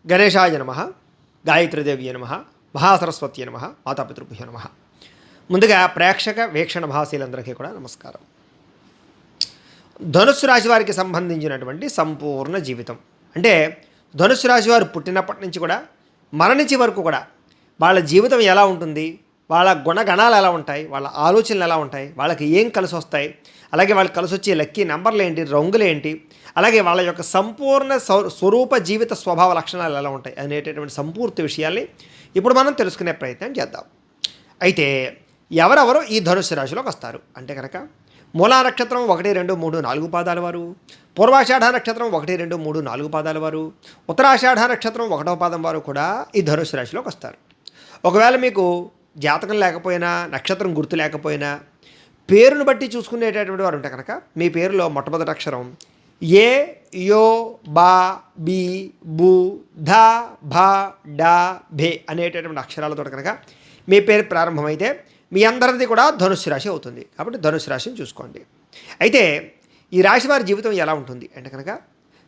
గణేశాయ నమ, గాయత్రీదేవ్య నమ, మహాసరస్వతి నమ, మాతాపితృభ్యో నమ. ముందుగా ప్రేక్షక వీక్షణ భాషలందరికీ కూడా నమస్కారం. ధనుస్సు రాశి వారికి సంబంధించినటువంటి సంపూర్ణ జీవితం అంటే ధనుస్సు రాశి వారు పుట్టినప్పటి నుంచి కూడా మరణించే వరకు కూడా వాళ్ళ జీవితం ఎలా ఉంటుంది, వాళ్ళ గుణగణాలు ఎలా ఉంటాయి, వాళ్ళ ఆలోచనలు ఎలా ఉంటాయి, వాళ్ళకి ఏం కలిసి వస్తాయి, అలాగే వాళ్ళకి కలిసి వచ్చే లక్కీ నెంబర్లు ఏంటి, రంగులు ఏంటి, అలాగే వాళ్ళ యొక్క సంపూర్ణ స్వరూప జీవిత స్వభావ లక్షణాలు ఎలా ఉంటాయి అనేటటువంటి సంపూర్తి విషయాల్ని ఇప్పుడు మనం తెలుసుకునే ప్రయత్నం చేద్దాం. అయితే ఎవరెవరు ఈ ధనుస్సు రాశిలోకి వస్తారు అంటే కనుక మూలా నక్షత్రం 1, 2, 3, 4 పాదాల వారు, పూర్వాషాఢ నక్షత్రం 1, 2, 3, 4 పాదాల వారు, ఉత్తరాషాఢ నక్షత్రం 1వ పాదం వారు కూడా ఈ ధనుస్సు రాశిలోకి వస్తారు. ఒకవేళ మీకు జాతకం లేకపోయినా, నక్షత్రం గుర్తు లేకపోయినా, పేరును బట్టి చూసుకునేటటువంటి వారు ఉంటే కనుక మీ పేరులో మొట్టమొదటి అక్షరం ఏ, యో, బా, బి, బు, ధ, భ, డ, భే అనేటటువంటి అక్షరాలతో కనుక మీ పేరు ప్రారంభమైతే మీ అందరిది కూడా ధనుస్సు రాశి అవుతుంది. కాబట్టి ధనుస్సు రాశిని చూసుకోండి. అయితే ఈ రాశి వారి జీవితం ఎలా ఉంటుంది అంటే కనుక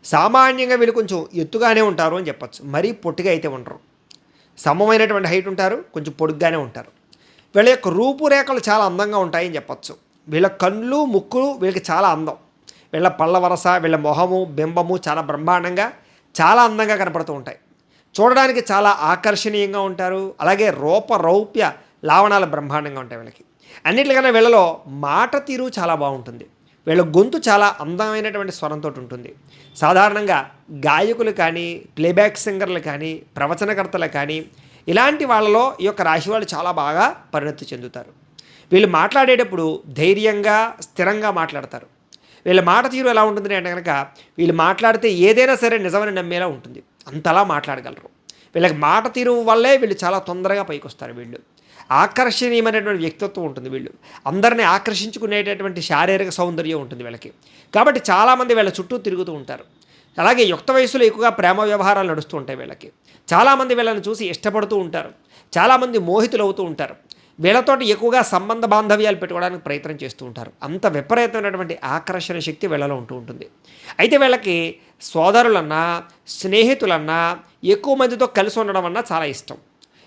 సామాన్యంగా వీళ్ళు కొంచెం ఎత్తుగానే ఉంటారు అని చెప్పచ్చు. మరీ పొట్టిగా అయితే ఉండరు, సమమైనటువంటి హైట్ ఉంటారు, కొంచెం పొడుగ్గానే ఉంటారు. వీళ్ళ యొక్క రూపురేఖలు చాలా అందంగా ఉంటాయని చెప్పచ్చు. వీళ్ళ కళ్ళు, ముక్కులు వీళ్ళకి చాలా అందం. వీళ్ళ పళ్ళ వరస, వీళ్ళ మొహము, బింబము చాలా బ్రహ్మాండంగా, చాలా అందంగా కనపడుతూ ఉంటాయి. చూడడానికి చాలా ఆకర్షణీయంగా ఉంటారు. అలాగే రౌప్య లావణాలు బ్రహ్మాండంగా ఉంటాయి వీళ్ళకి. అన్నిటికన్నా వీళ్ళలో మాట తీరు చాలా బాగుంటుంది. వీళ్ళ గొంతు చాలా అందమైనటువంటి స్వరంతో ఉంటుంది. సాధారణంగా గాయకులు కానీ, ప్లేబ్యాక్ సింగర్లు కానీ, ప్రవచనకర్తలు కానీ ఇలాంటి వాళ్ళలో ఈ యొక్క రాశి వాళ్ళు చాలా బాగా పరిణతి చెందుతారు. వీళ్ళు మాట్లాడేటప్పుడు ధైర్యంగా, స్థిరంగా మాట్లాడతారు. వీళ్ళ మాట తీరు ఎలా ఉంటుంది అంటే కనుక వీళ్ళు మాట్లాడితే ఏదైనా సరే నిజమని నమ్మేలా ఉంటుంది. అంతలా మాట్లాడగలరు. వీళ్ళకి మాట తీరు వల్లే వీళ్ళు చాలా తొందరగా పైకి వస్తారు. వీళ్ళు ఆకర్షణీయమైనటువంటి వ్యక్తిత్వం ఉంటుంది. వీళ్ళు అందరినీ ఆకర్షించుకునేటటువంటి శారీరక సౌందర్యం ఉంటుంది వీళ్ళకి. కాబట్టి చాలామంది వీళ్ళ చుట్టూ తిరుగుతూ ఉంటారు. అలాగే యుక్త వయసులో ఎక్కువగా ప్రేమ వ్యవహారాలు నడుస్తూ ఉంటాయి వీళ్ళకి. చాలామంది వీళ్ళని చూసి ఇష్టపడుతూ ఉంటారు. చాలామంది మోహితులు అవుతూ ఉంటారు. వీళ్ళతోటి ఎక్కువగా సంబంధ బాంధవ్యాలు పెట్టుకోవడానికి ప్రయత్నం చేస్తూ ఉంటారు. అంత విపరీతమైనటువంటి ఆకర్షణ శక్తి వీళ్ళలో ఉంటూ ఉంటుంది. అయితే వీళ్ళకి సోదరులన్నా, స్నేహితులన్నా, ఎక్కువ మందితో కలిసి ఉండడం అన్నా చాలా ఇష్టం.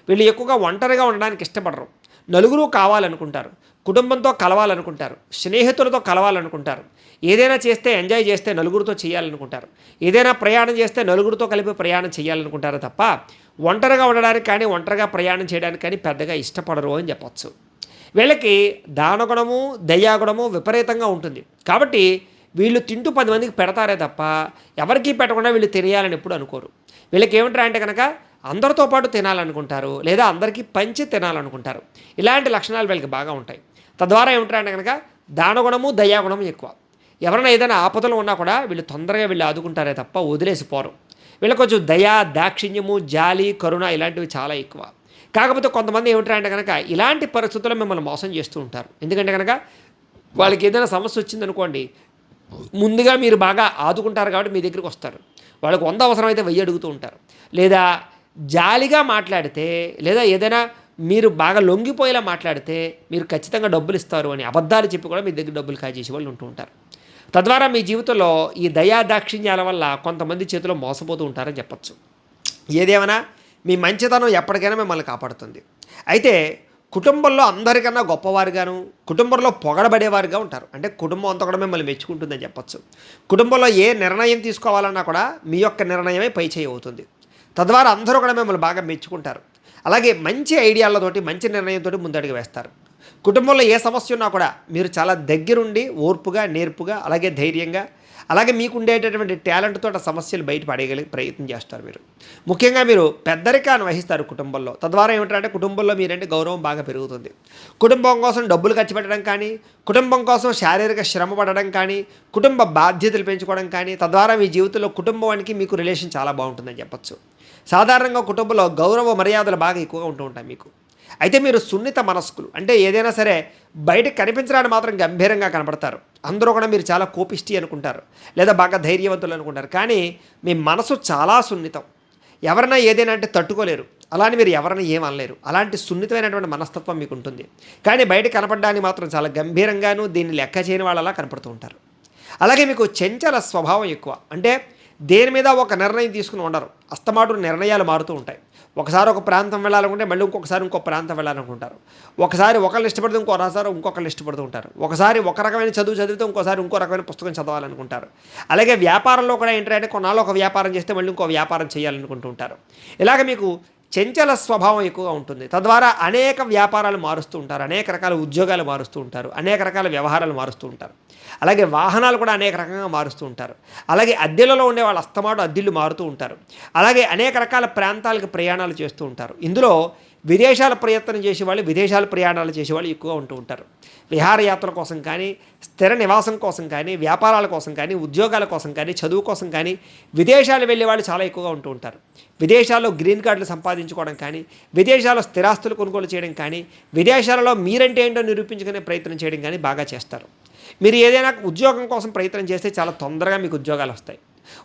వీళ్ళు ఎక్కువగా ఒంటరిగా ఉండడానికి ఇష్టపడరు. నలుగురు కావాలనుకుంటారు, కుటుంబంతో కలవాలనుకుంటారు, స్నేహితులతో కలవాలనుకుంటారు. ఏదైనా చేస్తే ఎంజాయ్ చేస్తే నలుగురితో చేయాలనుకుంటారు. ఏదైనా ప్రయాణం చేస్తే నలుగురితో కలిపి ప్రయాణం చేయాలనుకుంటారు తప్ప ఒంటరిగా ఉండడానికి కానీ, ఒంటరిగా ప్రయాణం చేయడానికి కానీ పెద్దగా ఇష్టపడరు అని చెప్పచ్చు. వీళ్ళకి దానగుణము, దయాగుణము విపరీతంగా ఉంటుంది. కాబట్టి వీళ్ళు తింటూ 10 మందికి పెడతారే తప్ప ఎవరికీ పెట్టకుండా వీళ్ళు తినేయాలని ఎప్పుడు అనుకోరు. వీళ్ళకి ఏమంటారు అంటే కనుక అందరితో పాటు తినాలనుకుంటారు, లేదా అందరికీ పంచి తినాలనుకుంటారు. ఇలాంటి లక్షణాలు వీళ్ళకి బాగా ఉంటాయి. తద్వారా ఏమంటారంటే కనుక దానగుణము, దయాగుణము ఎక్కువ. ఎవరైనా ఏదైనా ఆపదలు ఉన్నా కూడా వీళ్ళు తొందరగా వీళ్ళు ఆదుకుంటారే తప్ప వదిలేసిపోరు. వీళ్ళకి కొంచెం దయా, దాక్షిణ్యము, జాలి, కరుణ ఇలాంటివి చాలా ఎక్కువ. కాకపోతే కొంతమంది ఏమిటారంటే కనుక ఇలాంటి పరిస్థితుల్లో మిమ్మల్ని మోసం చేస్తూ ఉంటారు. ఎందుకంటే కనుక వాళ్ళకి ఏదైనా సమస్య వచ్చిందనుకోండి, ముందుగా మీరు బాగా ఆదుకుంటారు కాబట్టి మీ దగ్గరికి వస్తారు. వాళ్ళకి 100 అవసరమైతే 1000 అడుగుతూ ఉంటారు. లేదా జాలిగా మాట్లాడితే, లేదా ఏదైనా మీరు బాగా లొంగిపోయేలా మాట్లాడితే మీరు ఖచ్చితంగా డబ్బులు ఇస్తారు అని అబద్ధాలు చెప్పి కూడా మీ దగ్గర డబ్బులు కాజేసే వాళ్ళు ఉంటూ ఉంటారు. తద్వారా మీ జీవితంలో ఈ దయా దాక్షిణ్యాల వల్ల కొంతమంది చేతిలో మోసపోతూ ఉంటారని చెప్పచ్చు. ఏదేమైనా మీ మంచితనం ఎప్పటికైనా మిమ్మల్ని కాపాడుతుంది. అయితే కుటుంబంలో అందరికన్నా గొప్పవారుగాను, కుటుంబంలో పొగడబడేవారుగా ఉంటారు. అంటే కుటుంబం అంతా కూడా మిమ్మల్ని మెచ్చుకుంటుందని చెప్పచ్చు. కుటుంబంలో ఏ నిర్ణయం తీసుకోవాలన్నా కూడా మీ యొక్క నిర్ణయమే పై చేయి అవుతుంది. తద్వారా అందరూ కూడా మిమ్మల్ని బాగా మెచ్చుకుంటారు. అలాగే మంచి ఐడియాలతోటి, మంచి నిర్ణయంతో ముందడుగు వేస్తారు. కుటుంబంలో ఏ సమస్య ఉన్నా కూడా మీరు చాలా దగ్గరుండి ఓర్పుగా, నేర్పుగా, అలాగే ధైర్యంగా, అలాగే మీకు ఉండేటటువంటి టాలెంట్తో సమస్యలు బయట పడేయగలిగే ప్రయత్నం చేస్తారు. మీరు ముఖ్యంగా మీరు పెద్దరికాన్ని వహిస్తారు కుటుంబంలో. తద్వారా ఏమిటంటే కుటుంబంలో మీరంటే గౌరవం బాగా పెరుగుతుంది. కుటుంబం కోసం డబ్బులు ఖర్చు పెట్టడం కానీ, కుటుంబం కోసం శారీరక శ్రమ పడడం కానీ, కుటుంబ బాధ్యతలు పెంచుకోవడం కానీ, తద్వారా మీ జీవితంలో కుటుంబానికి మీకు రిలేషన్ చాలా బాగుంటుందని చెప్పచ్చు. సాధారణంగా కుటుంబంలో గౌరవ మర్యాదలు బాగా ఎక్కువగా ఉంటూ ఉంటాయి మీకు. అయితే మీరు సున్నిత మనస్కులు, అంటే ఏదైనా సరే బయటకు కనిపించడానికి మాత్రం గంభీరంగా కనపడతారు. అందరూ కూడా మీరు చాలా కోపిష్టి అనుకుంటారు, లేదా బాగా ధైర్యవంతులు అనుకుంటారు. కానీ మీ మనసు చాలా సున్నితం. ఎవరైనా ఏదైనా అంటే తట్టుకోలేరు. అలానే మీరు ఎవరైనా ఏమనలేరు. అలాంటి సున్నితమైనటువంటి మనస్తత్వం మీకు ఉంటుంది. కానీ బయట కనపడడానికి మాత్రం చాలా గంభీరంగాను, దీన్ని లెక్క చేయని వాళ్ళలా కనపడుతూ ఉంటారు. అలాగే మీకు చంచల స్వభావం ఎక్కువ. అంటే దేని మీద ఒక నిర్ణయం తీసుకుని ఉండరు. అస్తమాటు నిర్ణయాలు మారుతూ ఉంటాయి. ఒకసారి ఒక ప్రాంతం వెళ్ళాలనుకుంటే మళ్ళీ ఇంకొకసారి ఇంకో ప్రాంతం వెళ్ళాలనుకుంటారు. ఒకసారి ఒకళ్ళు ఇష్టపడితే ఇంకోసారి ఇంకొకళ్ళు ఇష్టపడుతూ ఉంటారు. ఒకసారి ఒక రకమైన చదువు చదివితే ఇంకోసారి ఇంకో రకమైన పుస్తకం చదవాలనుకుంటారు. అలాగే వ్యాపారంలో కూడా ఏంటంటే కొన్నాళ్ళు ఒక వ్యాపారం చేస్తే మళ్ళీ ఇంకో వ్యాపారం చేయాలనుకుంటూ ఉంటారు. ఇలాగ మీకు చంచల స్వభావం ఎక్కువగా ఉంటుంది. తద్వారా అనేక వ్యాపారాలు మారుస్తూ ఉంటారు, అనేక రకాల ఉద్యోగాలు మారుస్తూ ఉంటారు, అనేక రకాల వ్యవహారాలు మారుస్తూ ఉంటారు. అలాగే వాహనాలు కూడా అనేక రకంగా మారుస్తూ ఉంటారు. అలాగే అద్దెలలో ఉండే వాళ్ళు అస్తమాటు అద్దెళ్ళు మారుతూ ఉంటారు. అలాగే అనేక రకాల ప్రాంతాలకు ప్రయాణాలు చేస్తూ ఉంటారు. ఇందులో విదేశాల ప్రయత్నం చేసేవాళ్ళు, విదేశాల ప్రయాణాలు చేసేవాళ్ళు ఎక్కువగా ఉంటూ ఉంటారు. విహారయాత్రల కోసం కానీ, స్థిర నివాసం కోసం కానీ, వ్యాపారాల కోసం కానీ, ఉద్యోగాల కోసం కానీ, చదువు కోసం కానీ విదేశాలు వెళ్ళే వాళ్ళు చాలా ఎక్కువగా ఉంటూ ఉంటారు. విదేశాల్లో గ్రీన్ కార్డులు సంపాదించుకోవడం కానీ, విదేశాల్లో స్థిరాస్తులు కొనుగోలు చేయడం కానీ, విదేశాలలో మీరంటే ఏంటో నిరూపించుకునే ప్రయత్నం చేయడం కానీ బాగా చేస్తారు. మీరు ఏదైనా ఉద్యోగం కోసం ప్రయత్నం చేస్తే చాలా తొందరగా మీకు ఉద్యోగాలు వస్తాయి.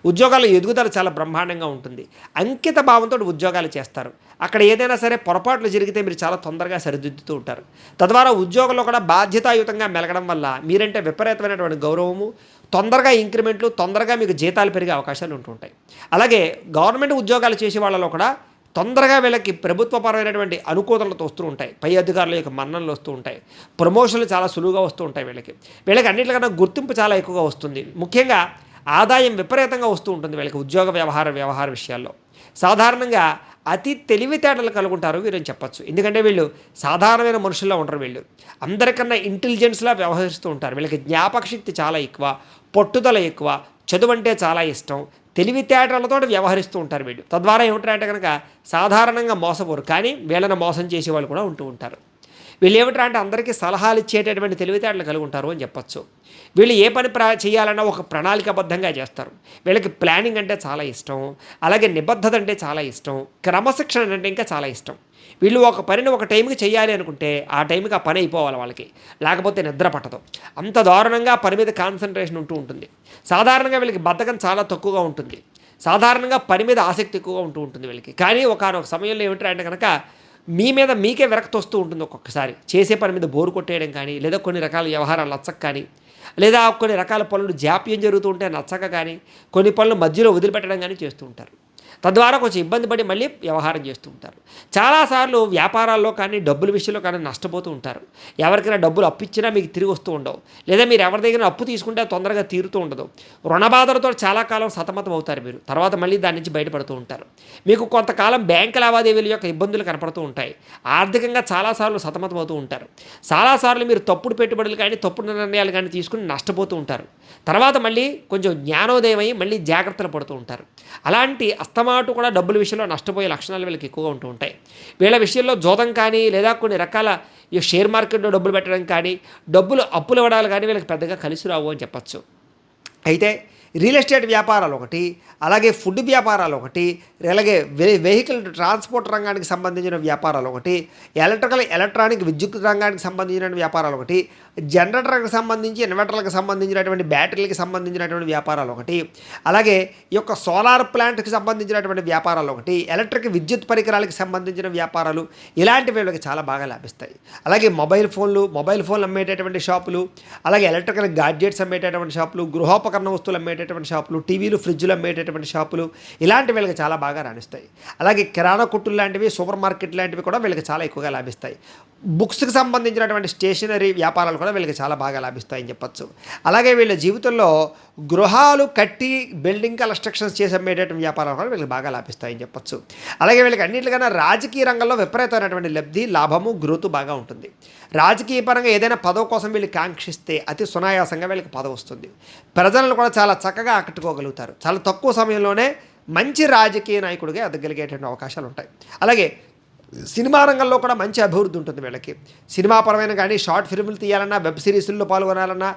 ఉద్యోగాల ఎదుగుదల చాలా బ్రహ్మాండంగా ఉంటుంది. అంకిత భావంతో ఉద్యోగాలు చేస్తారు. అక్కడ ఏదైనా సరే పొరపాట్లు జరిగితే మీరు చాలా తొందరగా సరిదిద్దుతూ ఉంటారు. తద్వారా ఉద్యోగంలో కూడా బాధ్యతాయుతంగా మెలగడం వల్ల మీరంటే విపరీతమైనటువంటి గౌరవము, తొందరగా ఇంక్రిమెంట్లు, తొందరగా మీకు జీతాలు పెరిగే అవకాశాలు ఉంటుంటాయి. అలాగే గవర్నమెంట్ ఉద్యోగాలు చేసే వాళ్ళలో కూడా తొందరగా వీళ్ళకి ప్రభుత్వపరమైనటువంటి అనుకూలతలు వస్తూ ఉంటాయి. పై అధికారుల యొక్క మన్ననలు వస్తూ ఉంటాయి. ప్రమోషన్లు చాలా సులువుగా వస్తూ ఉంటాయి. వీళ్ళకి అన్నింటికన్నా గుర్తింపు చాలా ఎక్కువగా వస్తుంది. ముఖ్యంగా ఆదాయం విపరీతంగా వస్తూ ఉంటుంది వీళ్ళకి ఉద్యోగ వ్యవహార విషయాల్లో. సాధారణంగా అతి తెలివితేటలు కలుగుంటారు వీరని చెప్పచ్చు. ఎందుకంటే వీళ్ళు సాధారణమైన మనుషుల్లో ఉండరు. వీళ్ళు అందరికన్నా ఇంటెలిజెన్స్లా వ్యవహరిస్తూ ఉంటారు. వీళ్ళకి జ్ఞాపక శక్తి చాలా ఎక్కువ, పట్టుదల ఎక్కువ, చదువు అంటే చాలా ఇష్టం, తెలివితేటలతో వ్యవహరిస్తూ ఉంటారు వీళ్ళు. తద్వారా ఏమిటంటే కనుక సాధారణంగా మోసపోరు, కానీ వీళ్ళని మోసం చేసే వాళ్ళు కూడా ఉంటూ ఉంటారు. వీళ్ళు ఏమిటంటే అందరికీ సలహాలు ఇచ్చేటటువంటి తెలివితేటలు కలిగి ఉంటారు అని చెప్పచ్చు. వీళ్ళు ఏ పని చేయాలన్నా ఒక ప్రణాళికాబద్ధంగా చేస్తారు. వీళ్ళకి ప్లానింగ్ అంటే చాలా ఇష్టం, అలాగే నిబద్ధత అంటే చాలా ఇష్టం, క్రమశిక్షణ అంటే ఇంకా చాలా ఇష్టం. వీళ్ళు ఒక పనిని ఒక టైంకి చేయాలి అనుకుంటే ఆ టైంకి ఆ పని అయిపోవాలి వాళ్ళకి, లేకపోతే నిద్ర పట్టదు. అంత దారుణంగా పని మీద కాన్సన్ట్రేషన్ ఉంటూ ఉంటుంది. సాధారణంగా వీళ్ళకి బద్ధకం చాలా తక్కువగా ఉంటుంది. సాధారణంగా పని మీద ఆసక్తి ఎక్కువగా ఉంటూ ఉంటుంది వీళ్ళకి. కానీ ఒకనొక సమయంలో ఏమిటంటే కనుక మీ మీద మీకే విరక్తి వస్తూ ఉంటుంది. ఒక్కొక్కసారి చేసే పని మీద బోరు కొట్టేయడం కానీ, లేదా కొన్ని రకాల వ్యవహారాలు నచ్చక కానీ, లేదా కొన్ని రకాల పనులు జాప్యం జరుగుతూ ఉంటే నచ్చక కానీ, కొన్ని పనులు మధ్యలో వదిలిపెట్టడం కానీ చేస్తూ ఉంటారు. తద్వారా కొంచెం ఇబ్బంది పడి మళ్ళీ వ్యవహారం చేస్తూ ఉంటారు. చాలాసార్లు వ్యాపారాల్లో కానీ, డబ్బుల విషయంలో కానీ నష్టపోతూ ఉంటారు. ఎవరికైనా డబ్బులు అప్పిచ్చినా మీకు తిరిగి వస్తూ ఉండవు, లేదా మీరు ఎవరి దగ్గర అప్పు తీసుకుంటే తొందరగా తీరుతూ ఉండదు. రుణబాధలతో చాలా కాలం సతమతం అవుతారు మీరు. తర్వాత మళ్ళీ దాని నుంచి బయటపడుతూ ఉంటారు. మీకు కొంతకాలం బ్యాంకు లావాదేవీల యొక్క ఇబ్బందులు కనపడుతూ ఉంటాయి. ఆర్థికంగా చాలాసార్లు సతమతం అవుతూ ఉంటారు. చాలాసార్లు మీరు తప్పుడు పెట్టుబడులు కానీ, తప్పుడు నిర్ణయాలు కానీ తీసుకుని నష్టపోతూ ఉంటారు. తర్వాత మళ్ళీ కొంచెం జ్ఞానోదయం అయ్యి మళ్ళీ జాగ్రత్తలు పడుతూ ఉంటారు. అలాంటి అస్తమాటు కూడా డబ్బుల విషయంలో నష్టపోయే లక్షణాలు వీళ్ళకి ఎక్కువగా ఉంటూ ఉంటాయి. వీళ్ళ విషయంలో జోదం కానీ, లేదా కొన్ని రకాల ఈ షేర్ మార్కెట్లో డబ్బులు పెట్టడం కానీ, డబ్బులు అప్పులు ఇవ్వడాలు కానీ వీళ్ళకి పెద్దగా కలిసి రావు అని చెప్పచ్చు. అయితే రియల్ ఎస్టేట్ వ్యాపారాలు ఒకటి, అలాగే ఫుడ్ వ్యాపారాలు ఒకటి, అలాగే వెహికల్ ట్రాన్స్పోర్ట్ రంగానికి సంబంధించిన వ్యాపారాలు ఒకటి, ఎలక్ట్రానిక్ విద్యుత్ రంగానికి సంబంధించిన వ్యాపారాలు ఒకటి, జనరేటర్కి సంబంధించి ఇన్వర్టర్లకు సంబంధించినటువంటి బ్యాటరీలకు సంబంధించినటువంటి వ్యాపారాలు ఒకటి, అలాగే ఈ యొక్క సోలార్ ప్లాంట్కి సంబంధించినటువంటి వ్యాపారాలు ఒకటి, ఎలక్ట్రిక్ విద్యుత్ పరికరాలకు సంబంధించిన వ్యాపారాలు, ఇలాంటివి వీళ్ళకి చాలా బాగా లభిస్తాయి. అలాగే మొబైల్ ఫోన్లు అమ్మేటటువంటి షాపులు, అలాగే ఎలక్ట్రికల్ గాడ్జెట్స్ అమ్మేటటువంటి షాపులు, గృహోపకరణ వస్తువులు అమ్మేటటువంటి షాపులు, టీవీలు ఫ్రిడ్జ్లు అమ్మేటటువంటి షాపులు, ఇలాంటివి వీళ్ళకి చాలా బాగా రాణిస్తాయి. అలాగే కిరాణా కొట్టులు లాంటివి, సూపర్ మార్కెట్ లాంటివి కూడా వీళ్ళకి చాలా ఎక్కువగా లభిస్తాయి. బుక్స్కి సంబంధించినటువంటి స్టేషనరీ వ్యాపారాలు కూడా వీళ్ళకి చాలా బాగా లభిస్తాయని చెప్పచ్చు. అలాగే వీళ్ళ జీవితంలో గృహాలు కట్టి బిల్డింగ్ కన్స్ట్రక్షన్స్ చేసి అమ్మేటటువంటి వ్యాపారాలు కూడా వీళ్ళకి బాగా లభిస్తాయని చెప్పచ్చు. అలాగే వీళ్ళకి అన్నింటికన్నా రాజకీయ రంగంలో విపరీతమైనటువంటి లబ్ధి, లాభము, గ్రోత్ బాగా ఉంటుంది. రాజకీయ పరంగా ఏదైనా పదవి కోసం వీళ్ళు కాంక్షిస్తే అతి సునాయాసంగా వీళ్ళకి పదవి వస్తుంది. ప్రజలను కూడా చాలా చక్కగా ఆకట్టుకోగలుగుతారు. చాలా తక్కువ సమయంలోనే మంచి రాజకీయ నాయకుడిగా ఎదగలిగేటువంటి అవకాశాలు ఉంటాయి. అలాగే సినిమా రంగంలో కూడా మంచి అభివృద్ధి ఉంటుంది వీళ్ళకి. సినిమా పరమైన కానీ, షార్ట్ ఫిల్మ్లు తీయాలన్నా, వెబ్ సిరీస్ల్లో పాల్గొనాలన్నా,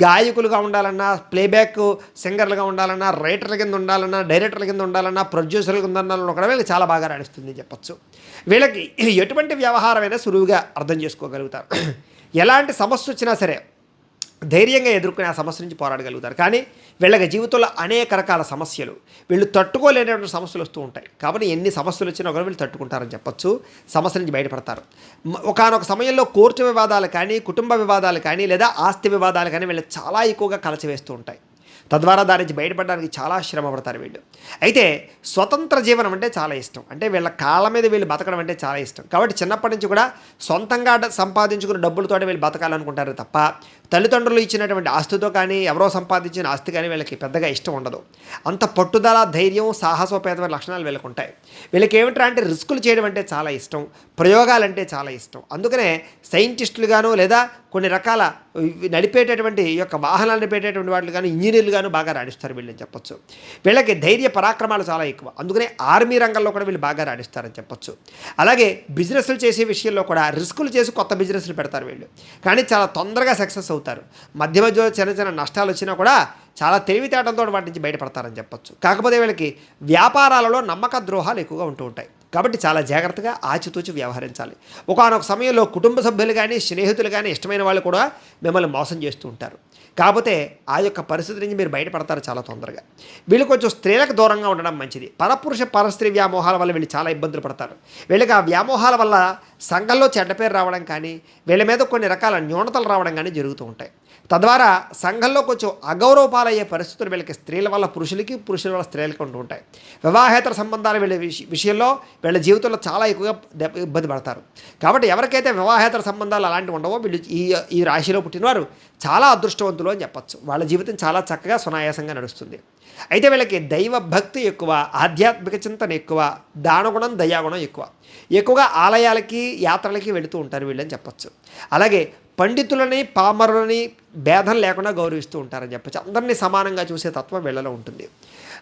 గాయకులుగా ఉండాలన్నా, ప్లేబ్యాక్ సింగర్లుగా ఉండాలన్నా, రైటర్ల కింద ఉండాలన్నా, డైరెక్టర్ల కింద ఉండాలన్నా, ప్రొడ్యూసర్ల కింద ఉండాలన్నా కూడా వీళ్ళకి చాలా బాగా రాణిస్తుంది చెప్పచ్చు. వీళ్ళకి ఎటువంటి వ్యవహారమైనా సులువుగా అర్థం చేసుకోగలుగుతారు. ఎలాంటి సమస్య వచ్చినా సరే ధైర్యంగా ఎదుర్కొని ఆ సమస్య నుంచి పోరాడగలుగుతారు. కానీ వీళ్ళకి జీవితంలో అనేక రకాల సమస్యలు, వీళ్ళు తట్టుకోలేనటువంటి సమస్యలు వస్తూ ఉంటాయి. కాబట్టి ఎన్ని సమస్యలు వచ్చినా కూడా వీళ్ళు తట్టుకుంటారని చెప్పచ్చు. సమస్య నుంచి బయటపడతారు. ఒకానొక సమయంలో కోర్టు వివాదాలు కానీ, కుటుంబ వివాదాలు కానీ, లేదా ఆస్తి వివాదాలు కానీ వీళ్ళు చాలా ఎక్కువగా కలచివేస్తూ ఉంటాయి. తద్వారా దాని నుంచి బయటపడడానికి చాలా శ్రమ పడతారు వీళ్ళు. అయితే స్వతంత్ర జీవనం అంటే చాలా ఇష్టం. అంటే వీళ్ళ కాళ్ళ మీద వీళ్ళు బతకడం అంటే చాలా ఇష్టం. కాబట్టి చిన్నప్పటి నుంచి కూడా సొంతంగా సంపాదించుకున్న డబ్బులతో వీళ్ళు బతకాలనుకుంటారు తప్ప తల్లిదండ్రులు ఇచ్చినటువంటి ఆస్తితో కానీ ఎవరో సంపాదించిన ఆస్తి కానీ వీళ్ళకి పెద్దగా ఇష్టం ఉండదు. అంత పట్టుదల, ధైర్యం, సాహసోపేతమైన లక్షణాలు వీళ్ళకి ఉంటాయి. వీళ్ళకి ఏమిట్రా అంటే రిస్కులు చేయడం అంటే చాలా ఇష్టం, ప్రయోగాలంటే చాలా ఇష్టం. అందుకనే సైంటిస్టులుగాను లేదా కొన్ని రకాల నడిపేటటువంటి ఈ యొక్క వాహనాలు నడిపేటటువంటి వాళ్ళు కానీ ఇంజనీర్లు గాను బాగా రాణిస్తారు వీళ్ళని చెప్పొచ్చు. వీళ్ళకి ధైర్య పరాక్రమాలు చాలా ఎక్కువ. అందుకనే ఆర్మీ రంగంలో కూడా వీళ్ళు బాగా రాణిస్తారని చెప్పొచ్చు. అలాగే బిజినెస్లు చేసే విషయంలో కూడా రిస్కులు చేసి కొత్త బిజినెస్లు పెడతారు వీళ్ళు, కానీ చాలా తొందరగా సక్సెస్ అవుతారు. మధ్య మధ్య చిన్న చిన్న నష్టాలు వచ్చినా కూడా చాలా తెలివితేటంతో వాటి నుంచి బయటపడతారని చెప్పొచ్చు. కాకపోతే వీళ్ళకి వ్యాపారాలలో నమ్మక ద్రోహాలు ఎక్కువగా ఉంటూ ఉంటాయి. కాబట్టి చాలా జాగ్రత్తగా ఆచితూచి వ్యవహరించాలి. ఒకానొక సమయంలో కుటుంబ సభ్యులు కానీ స్నేహితులు కానీ ఇష్టమైన వాళ్ళు కూడా మిమ్మల్ని మోసం చేస్తూ ఉంటారు. కాకపోతే ఆ యొక్క పరిస్థితి నుంచి మీరు బయటపడతారు చాలా తొందరగా. వీళ్ళు కొంచెం స్త్రీలకు దూరంగా ఉండడం మంచిది. పరపురుష పరస్త్రీ వ్యామోహాల వల్ల వీళ్ళు చాలా ఇబ్బందులు పడతారు. వీళ్ళకి ఆ వ్యామోహాల వల్ల సంఘంలో చెడ్డ పేరు రావడం కానీ వీళ్ళ మీద కొన్ని రకాల న్యూనతలు రావడం కానీ జరుగుతూ ఉంటాయి. తద్వారా సంఘంలో కొంచెం అగౌరవపాలయ్యే పరిస్థితులు వీళ్ళకి స్త్రీల వల్ల పురుషులకి, పురుషుల వల్ల స్త్రీలకు ఉంటూ ఉంటాయి. వివాహేతర సంబంధాలు వీళ్ళ విషయంలో వీళ్ళ జీవితంలో చాలా ఎక్కువగా ఇబ్బంది పడతారు. కాబట్టి ఎవరికైతే వివాహేతర సంబంధాలు అలాంటివి ఉండవో వీళ్ళు ఈ రాశిలో పుట్టినవారు చాలా అదృష్టవంతులు అని చెప్పచ్చు. వాళ్ళ జీవితం చాలా చక్కగా సునాయాసంగా నడుస్తుంది. అయితే వీళ్ళకి దైవ భక్తి ఎక్కువ, ఆధ్యాత్మిక చింతన ఎక్కువ, దానగుణం, దయాగుణం ఎక్కువగా ఆలయాలకి, యాత్రలకి వెళుతూ ఉంటారు వీళ్ళని చెప్పచ్చు. అలాగే పండితులని, పామరులని భేదం లేకుండా గౌరవిస్తూ ఉంటారని చెప్పచ్చు. అందరినీ సమానంగా చూసే తత్వం వీళ్ళలో ఉంటుంది.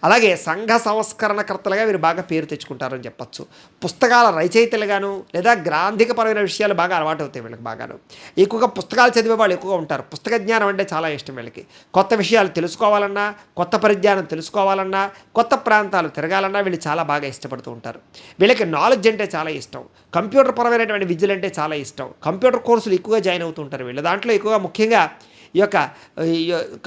అలాగే సంఘ సంస్కరణకర్తలుగా వీరు బాగా పేరు తెచ్చుకుంటారని చెప్పచ్చు. పుస్తకాల రచయితలుగాను లేదా గ్రాంధికపరమైన విషయాలు బాగా అలవాటు అవుతాయి వీళ్ళకి బాగాను. ఎక్కువగా పుస్తకాలు చదివే వాళ్ళు ఎక్కువగా ఉంటారు. పుస్తక జ్ఞానం అంటే చాలా ఇష్టం వీళ్ళకి. కొత్త విషయాలు తెలుసుకోవాలన్నా, కొత్త పరిజ్ఞానం తెలుసుకోవాలన్నా, కొత్త ప్రాంతాలు తిరగాలన్నా వీళ్ళు చాలా బాగా ఇష్టపడుతూ ఉంటారు. వీళ్ళకి నాలెడ్జ్ అంటే చాలా ఇష్టం. కంప్యూటర్ పరమైనటువంటి విద్యలు అంటే చాలా ఇష్టం. కంప్యూటర్ కోర్సులు ఎక్కువగా జాయిన్ అవుతూ ఉంటారు వీళ్ళు. దాంట్లో ఎక్కువగా ముఖ్యంగా ఈ యొక్క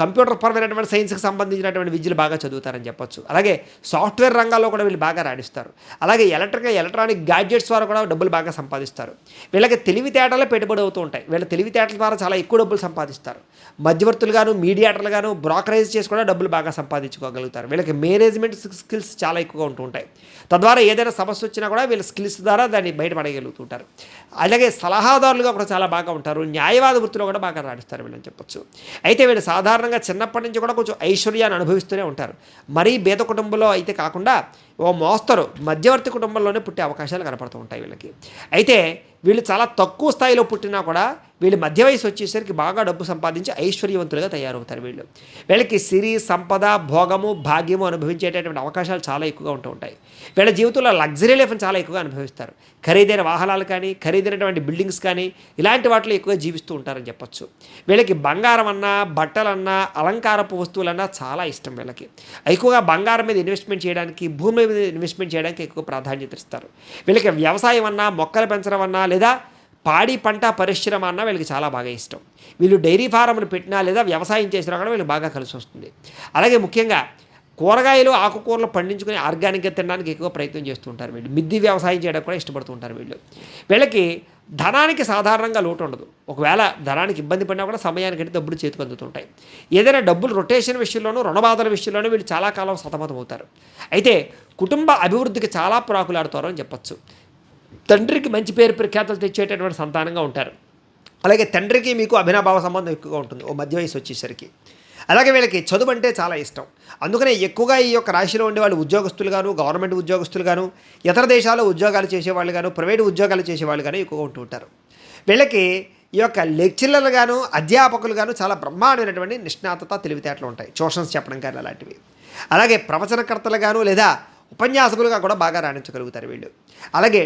కంప్యూటర్ పరమైనటువంటి సైన్స్కి సంబంధించినటువంటి విద్యలు బాగా చదువుతారని చెప్పొచ్చు. అలాగే సాఫ్ట్వేర్ రంగాల్లో కూడా వీళ్ళు బాగా రాణిస్తారు. అలాగే ఎలక్ట్రానిక్ గ్యాడ్జెట్స్ ద్వారా కూడా డబ్బులు బాగా సంపాదిస్తారు. వీళ్ళకి తెలివితేటలే పెట్టుబడి అవుతూ ఉంటాయి. వీళ్ళ తెలివితేటల ద్వారా చాలా ఎక్కువ డబ్బులు సంపాదిస్తారు. మధ్యవర్తులుగాను, మీడియేటర్లుగాను బ్రోకరేజ్ చేసి కూడా డబ్బులు బాగా సంపాదించుకోగలుగుతారు. వీళ్ళకి మేనేజ్మెంట్ స్కిల్స్ చాలా ఎక్కువగా ఉంటూ ఉంటాయి. తద్వారా ఏదైనా సమస్య వచ్చినా కూడా వీళ్ళ స్కిల్స్ ద్వారా దాన్ని బయటపడగలుగుతుంటారు. అలాగే సలహాదారులుగా కూడా చాలా బాగా ఉంటారు. న్యాయవాద వృత్తిలో కూడా బాగా రాణిస్తారు వీళ్ళని చెప్పొచ్చు. అయితే వీళ్ళు సాధారణంగా చిన్నప్పటి నుంచి కూడా కొంచెం ఐశ్వర్యాన్ని అనుభవిస్తూనే ఉంటారు. మరీ పేద కుటుంబంలో అయితే కాకుండా ఓ మోస్తరు మధ్యవర్తి కుటుంబంలోనే పుట్టే అవకాశాలు కనపడుతూ ఉంటాయి వీళ్ళకి. అయితే వీళ్ళు చాలా తక్కువ స్థాయిలో పుట్టినా కూడా వీళ్ళు మధ్య వయసు వచ్చేసరికి బాగా డబ్బు సంపాదించి ఐశ్వర్యవంతులుగా తయారవుతారు వీళ్ళకి సిరి, సంపద, భోగము, భాగ్యము అనుభవించేటటువంటి అవకాశాలు చాలా ఎక్కువగా ఉంటూ ఉంటాయి. వీళ్ళ జీవితంలో లగ్జరీ లైఫ్ని చాలా ఎక్కువగా అనుభవిస్తారు. ఖరీదైన వాహనాలు కానీ, ఖరీదైనటువంటి బిల్డింగ్స్ కానీ ఇలాంటి వాటిలో ఎక్కువగా జీవిస్తూ ఉంటారని చెప్పొచ్చు. వీళ్ళకి బంగారం అన్నా, బట్టలన్నా, అలంకారపు వస్తువులన్నా చాలా ఇష్టం. వీళ్ళకి ఎక్కువగా బంగారం మీద ఇన్వెస్ట్మెంట్ చేయడానికి, భూమి మీద ఇన్వెస్ట్మెంట్ చేయడానికి ఎక్కువ ప్రాధాన్యత ఇస్తారు. వీళ్ళకి వ్యవసాయం అన్నా, మొక్కలు పెంచడం అన్నా లేదా పాడి పంట పరిశ్రమ అన్నా వీళ్ళకి చాలా బాగా ఇష్టం. వీళ్ళు డైరీ ఫారంలు పెట్టినా లేదా వ్యవసాయం చేసినా కూడా వీళ్ళకి బాగా కలిసి వస్తుంది. అలాగే ముఖ్యంగా కూరగాయలు, ఆకుకూరలు పండించుకుని ఆర్గానిక్గా తినడానికి ఎక్కువ ప్రయత్నం చేస్తూ ఉంటారు వీళ్ళు. మిద్ది వ్యవసాయం చేయడానికి కూడా ఇష్టపడుతూ ఉంటారు వీళ్ళకి ధనానికి సాధారణంగా లోటు ఉండదు. ఒకవేళ ధనానికి ఇబ్బంది పడినా కూడా సమయానికి డబ్బులు చేతికి అందుతుంటాయి. ఏదైనా డబ్బులు రొటేషన్ విషయంలోనూ, రుణబాధల విషయంలోనూ వీళ్ళు చాలా కాలం సతమతం అవుతారు. అయితే కుటుంబ అభివృద్ధికి చాలా ప్రాకులాడుతారు అని చెప్పచ్చు. తండ్రికి మంచి పేరు ప్రఖ్యాతలు తెచ్చేటటువంటి సంతానంగా ఉంటారు. అలాగే తండ్రికి మీకు అభినాభావ సంబంధం ఎక్కువగా ఉంటుంది ఓ మధ్య వయసు వచ్చేసరికి. అలాగే వీళ్ళకి చదువు అంటే చాలా ఇష్టం. అందుకనే ఎక్కువగా ఈ యొక్క రాశిలో ఉండే వాళ్ళు ఉద్యోగస్తులుగాను, గవర్నమెంట్ ఉద్యోగస్తులుగాను, ఇతర దేశాల్లో ఉద్యోగాలు చేసేవాళ్ళు గాను, ప్రైవేటు ఉద్యోగాలు చేసేవాళ్ళు కానీ ఎక్కువగా ఉంటూ ఉంటారు. వీళ్ళకి ఈ యొక్క లెక్చరర్లు గాను, అధ్యాపకులు గాను చాలా బ్రహ్మాండమైనటువంటి నిష్ణాతత, తెలివితేటలు ఉంటాయి. ట్యూషన్స్ చెప్పడం కానీ అలాంటివి. అలాగే ప్రవచనకర్తలు గాను లేదా ఉపన్యాసకులుగా కూడా బాగా రాణించగలుగుతారు వీళ్ళు. అలాగే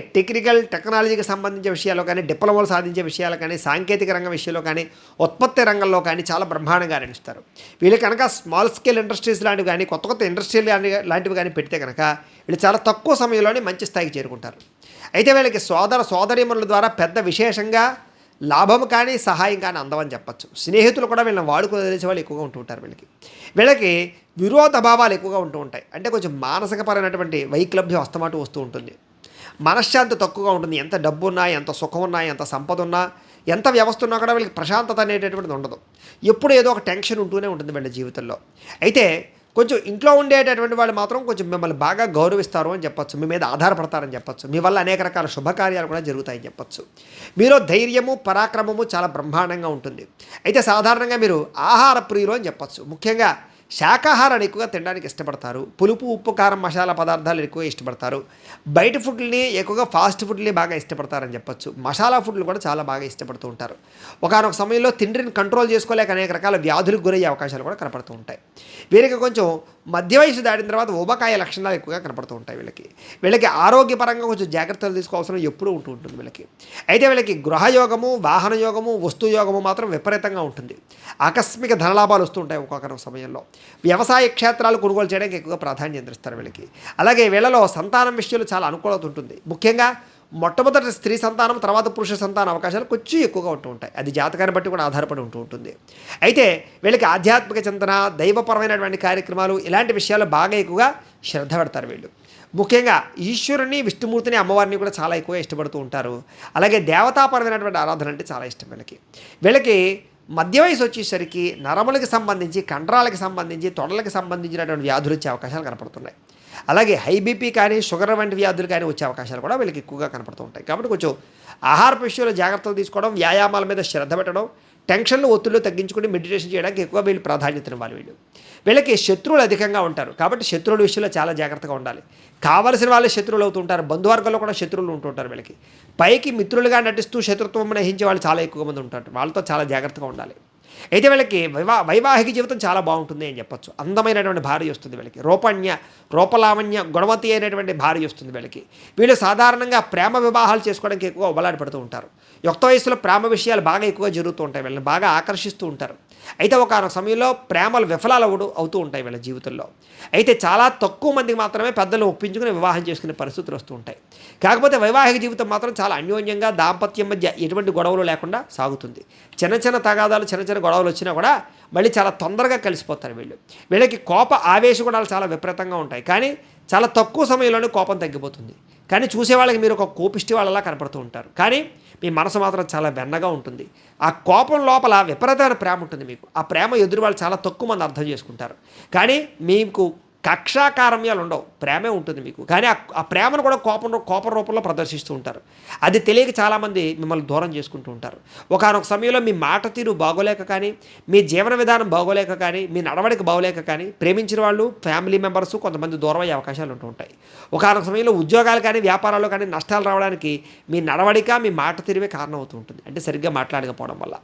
టెక్నాలజీకి సంబంధించిన విషయాల్లో కానీ, డిప్లొమాలు సాధించే విషయాలు కానీ, సాంకేతిక రంగం విషయంలో కానీ, ఉత్పత్తి రంగంలో కానీ చాలా బ్రహ్మాండంగా రాణిస్తారు. వీళ్ళు కనుక స్మాల్ స్కేల్ ఇండస్ట్రీస్ లాంటివి కానీ, కొత్త ఇండస్ట్రీలు లాంటివి కానీ పెడితే కనుక వీళ్ళు చాలా తక్కువ సమయంలోనే మంచి స్థాయికి చేరుకుంటారు. అయితే వీళ్ళకి సోదరీమణుల ద్వారా పెద్ద విశేషంగా లాభం కానీ, సహాయం కానీ అందవని చెప్పచ్చు. స్నేహితులు కూడా వీళ్ళని వాడుకుని తెలిసే వాళ్ళు ఎక్కువగా ఉంటూ ఉంటారు. వీళ్ళకి విరోధ భావాలు ఎక్కువగా ఉంటూ ఉంటాయి. అంటే కొంచెం మానసికపరమైనటువంటి వైక్లభ్యం వస్తూ ఉంటుంది. మనశ్శాంతి తక్కువగా ఉంటుంది. ఎంత డబ్బు ఉన్నా, ఎంత సుఖం ఉన్నా, ఎంత సంపద ఉన్నా, ఎంత వ్యవస్థ ఉన్నా కూడా వీళ్ళకి ప్రశాంతత అనేటటువంటిది ఉండదు. ఎప్పుడు ఏదో ఒక టెన్షన్ ఉంటూనే ఉంటుంది వీళ్ళ జీవితంలో. అయితే కొంచెం ఇంట్లో ఉండేటటువంటి వాళ్ళు మాత్రం కొంచెం మిమ్మల్ని బాగా గౌరవిస్తారు అని చెప్పొచ్చు. మీ మీద ఆధారపడతారని చెప్పొచ్చు. మీ వల్ల అనేక రకాల శుభకార్యాలు కూడా జరుగుతాయని చెప్పొచ్చు. మీలో ధైర్యము, పరాక్రమము చాలా బ్రహ్మాండంగా ఉంటుంది. అయితే సాధారణంగా మీరు ఆహార ప్రియులు అని చెప్పొచ్చు. ముఖ్యంగా శాకాహారాన్ని ఎక్కువగా తినడానికి ఇష్టపడతారు. పులుపు, ఉప్పు, కారం, మసాలా పదార్థాలు ఎక్కువగా ఇష్టపడతారు. బయట ఫుడ్ని ఎక్కువగా ఫాస్ట్ ఫుడ్ని బాగా ఇష్టపడతారని చెప్పొచ్చు. మసాలా ఫుడ్లు కూడా చాలా బాగా ఇష్టపడుతూ ఉంటారు. ఒకానొక సమయంలో తిండిని కంట్రోల్ చేసుకోలేక అనేక రకాల వ్యాధులకు గురయ్యే అవకాశాలు కూడా కనపడుతూ ఉంటాయి. వీరికి కొంచెం మధ్య వయసు దాటిన తర్వాత ఊబకాయ లక్షణాలు ఎక్కువగా కనపడుతూ ఉంటాయి. వీళ్ళకి ఆరోగ్యపరంగా కొంచెం జాగ్రత్తలు తీసుకోవాల్సిన ఎప్పుడూ ఉంటుంది వీళ్ళకి. అయితే వీళ్ళకి గృహయోగము, వాహన యోగము, వస్తు యోగము మాత్రం విపరీతంగా ఉంటుంది. ఆకస్మిక ధనలాభాలు వస్తూ ఉంటాయి ఒక్కొక్క సమయంలో. వ్యవసాయ క్షేత్రాలు కొనుగోలు చేయడానికి ఎక్కువగా ప్రాధాన్యత ఇస్తారు వీళ్ళకి. అలాగే వీళ్ళలో సంతానం విషయంలో చాలా అనుకూలత ఉంటుంది. ముఖ్యంగా మొట్టమొదటి స్త్రీ సంతానం, తర్వాత పురుష సంతాన అవకాశాలు కొంచెం ఎక్కువగా ఉంటూ ఉంటాయి. అది జాతకాన్ని బట్టి కూడా ఆధారపడి ఉంటుంది. అయితే వీళ్ళకి ఆధ్యాత్మిక చింతన, దైవపరమైనటువంటి కార్యక్రమాలు ఇలాంటి విషయాలు బాగా ఎక్కువగా శ్రద్ధ పెడతారు వీళ్ళు. ముఖ్యంగా ఈశ్వరుని, విష్ణుమూర్తిని, అమ్మవారిని కూడా చాలా ఎక్కువగా ఇష్టపడుతూ ఉంటారు. అలాగే దేవతాపరమైనటువంటి ఆరాధన అంటే చాలా ఇష్టం వీళ్ళకి మధ్య వయసు వచ్చేసరికి నరములకి సంబంధించి, కండరాలకి సంబంధించి, తొడలకి సంబంధించినటువంటి వ్యాధులు వచ్చే అవకాశాలు కనపడుతున్నాయి. అలాగే హై బీపీ కానీ, షుగర్ వంటి వ్యాధులు కానీ వచ్చే అవకాశాలు కూడా వీళ్ళకి ఎక్కువగా కనపడుతూ ఉంటాయి. కాబట్టి కొంచెం ఆహార విషయంలో జాగ్రత్తలు తీసుకోవడం, వ్యాయామాల మీద శ్రద్ధ పెట్టడం, టెన్షన్లు, ఒత్తిళ్లు తగ్గించుకుని మెడిటేషన్ చేయడానికి ఎక్కువ వీళ్ళు ప్రాధాన్యతను ఇవ్వాలి. వీళ్ళకి శత్రువులు అధికంగా ఉంటారు. కాబట్టి శత్రువుల విషయంలో చాలా జాగ్రత్తగా ఉండాలి. కావలసిన వాళ్ళే శత్రువులు అవుతుంటారు. బంధువర్గంలో కూడా శత్రువులు ఉంటుంటారు. వీళ్ళకి పైకి మిత్రులుగా నటిస్తూ శత్రుత్వం వహించే వాళ్ళు చాలా ఎక్కువ మంది ఉంటారు. వాళ్ళతో చాలా జాగ్రత్తగా ఉండాలి. అయితే వీళ్ళకి వైవాహిక జీవితం చాలా బాగుంటుంది అని చెప్పొచ్చు. అందమైనటువంటి భార్య వస్తుంది వీళ్ళకి. రూపలావణ్య, గుణవతి అయినటువంటి భార్య వస్తుంది వీళ్ళకి. వీళ్ళు సాధారణంగా ప్రేమ వివాహాలు చేసుకోవడానికి ఎక్కువ ఉబలాట పడుతూ ఉంటారు. యుక్త వయసులో ప్రేమ విషయాలు బాగా ఎక్కువగా జరుగుతూ ఉంటాయి. వీళ్ళని బాగా ఆకర్షిస్తూ ఉంటారు. అయితే ఒకనొక సమయంలో ప్రేమలు విఫలాలు అవుతూ ఉంటాయి వీళ్ళ జీవితంలో. అయితే చాలా తక్కువ మందికి మాత్రమే పెద్దలు ఒప్పించుకుని వివాహం చేసుకునే పరిస్థితులు వస్తూ ఉంటాయి. కాకపోతే వైవాహిక జీవితం మాత్రం చాలా అన్యోన్యంగా, దాంపత్యం మధ్య ఎటువంటి గొడవలు లేకుండా సాగుతుంది. చిన్న తగాదాలు, చిన్న గొడవలు వచ్చినా కూడా మళ్ళీ చాలా తొందరగా కలిసిపోతారు వీళ్ళకి కోప ఆవేశ గుణాలు చాలా విపరీతంగా ఉంటాయి. కానీ చాలా తక్కువ సమయంలోనే కోపం తగ్గిపోతుంది. కానీ చూసేవాళ్ళకి మీరు ఒక కోపిష్టి వాళ్ళలా కనపడుతూ ఉంటారు. కానీ మీ మనసు మాత్రం చాలా వెన్నగా ఉంటుంది. ఆ కోపం లోపల విపరీతమైన ప్రేమ ఉంటుంది మీకు. ఆ ప్రేమ ఎదురు వాళ్ళు చాలా తక్కువ మంది అర్థం చేసుకుంటారు. కానీ మీకు కక్షాకారమ్యాలు ఉండవు, ప్రేమే ఉంటుంది మీకు. కానీ ఆ ప్రేమను కూడా కోప రూపంలో ప్రదర్శిస్తూ ఉంటారు. అది తెలియక చాలామంది మిమ్మల్ని దూరం చేసుకుంటూ ఉంటారు. ఒకానొక సమయంలో మీ మాట తీరు బాగోలేక కానీ, మీ జీవన విధానం బాగోలేక కానీ, మీ నడవడిక బాగోలేక కానీ ప్రేమించిన వాళ్ళు, ఫ్యామిలీ మెంబర్స్ కొంతమంది దూరం అయ్యే అవకాశాలు ఉంటూ ఉంటాయి. ఒకానొక సమయంలో ఉద్యోగాలు కానీ, వ్యాపారాల్లో కానీ నష్టాలు రావడానికి మీ నడవడిక, మీ మాట తీరువే కారణం అవుతూ ఉంటుంది. అంటే సరిగ్గా మాట్లాడకపోవడం వల్ల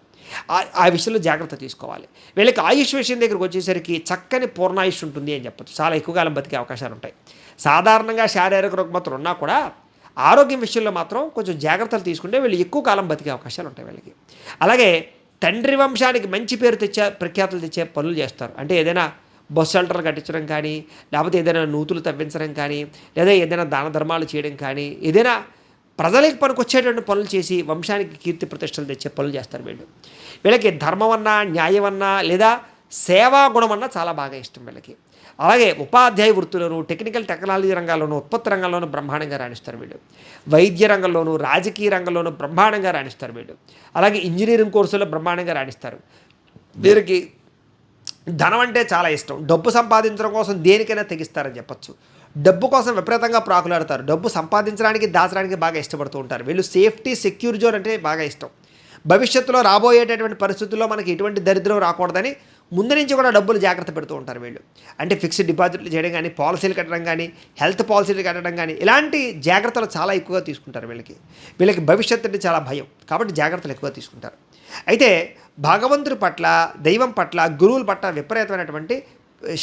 ఆ విషయంలో జాగ్రత్త తీసుకోవాలి. వీళ్ళకి ఆయుష్ విషయం దగ్గరికి వచ్చేసరికి చక్కని పూర్ణాయుష్ ఉంటుంది అని చెప్పచ్చు. చాలా ఎక్కువ కాలం బతికే అవకాశాలు ఉంటాయి. సాధారణంగా శారీరక రుగ్మతలు ఉన్నా కూడా ఆరోగ్యం విషయంలో మాత్రం కొంచెం జాగ్రత్తలు తీసుకుంటే వీళ్ళు ఎక్కువ కాలం బతికే అవకాశాలు ఉంటాయి వీళ్ళకి. అలాగే తండ్రి వంశానికి మంచి పేరు ప్రఖ్యాతులు తెచ్చే పనులు చేస్తారు. అంటే ఏదైనా బస్సు షెల్టర్లు కట్టించడం కానీ, లేకపోతే ఏదైనా నూతులు తవ్వించడం కానీ, లేదా ఏదైనా దాన ధర్మాలు చేయడం కానీ, ఏదైనా ప్రజలకు పనికొచ్చేటువంటి పనులు చేసి వంశానికి కీర్తి ప్రతిష్టలు తెచ్చే పనులు చేస్తారు వీళ్ళకి ధర్మం అన్నా, న్యాయం అన్నా, లేదా సేవా గుణం అన్నా చాలా బాగా ఇష్టం వీళ్ళకి. అలాగే ఉపాధ్యాయ వృత్తులను, టెక్నాలజీ రంగాల్లోనూ, ఉత్పత్తి రంగంలోనూ బ్రహ్మాండంగా రాణిస్తారు వీళ్ళు. వైద్య రంగంలోనూ, రాజకీయ రంగంలోనూ బ్రహ్మాండంగా రాణిస్తారు వీళ్ళు. అలాగే ఇంజనీరింగ్ కోర్సులో బ్రహ్మాండంగా రాణిస్తారు. వీరికి ధనం అంటే చాలా ఇష్టం. డబ్బు సంపాదించడం కోసం దేనికైనా తెగిస్తారని చెప్పచ్చు. డబ్బు కోసం విపరీతంగా ప్రాకులాడతారు. డబ్బు సంపాదించడానికి, దాచడానికి బాగా ఇష్టపడుతూ ఉంటారు వీళ్ళు. సేఫ్టీ, సెక్యూర్ జోన్ అంటే బాగా ఇష్టం. భవిష్యత్తులో రాబోయేటటువంటి పరిస్థితుల్లో మనకి ఎటువంటి దరిద్రం రాకూడదని ముందు నుంచి కూడా డబ్బులు జాగ్రత్త పెడుతూ ఉంటారు వీళ్ళు. అంటే ఫిక్స్డ్ డిపాజిట్లు చేయడం కానీ, పాలసీలు కట్టడం కానీ, హెల్త్ పాలసీలు కట్టడం కానీ, ఇలాంటి జాగ్రత్తలు చాలా ఎక్కువగా తీసుకుంటారు వీళ్ళకి భవిష్యత్తు అంటే చాలా భయం. కాబట్టి జాగ్రత్తలు ఎక్కువ తీసుకుంటారు. అయితే భగవంతుడి పట్ల, దైవం పట్ల, గురువుల పట్ల విపరీతమైనటువంటి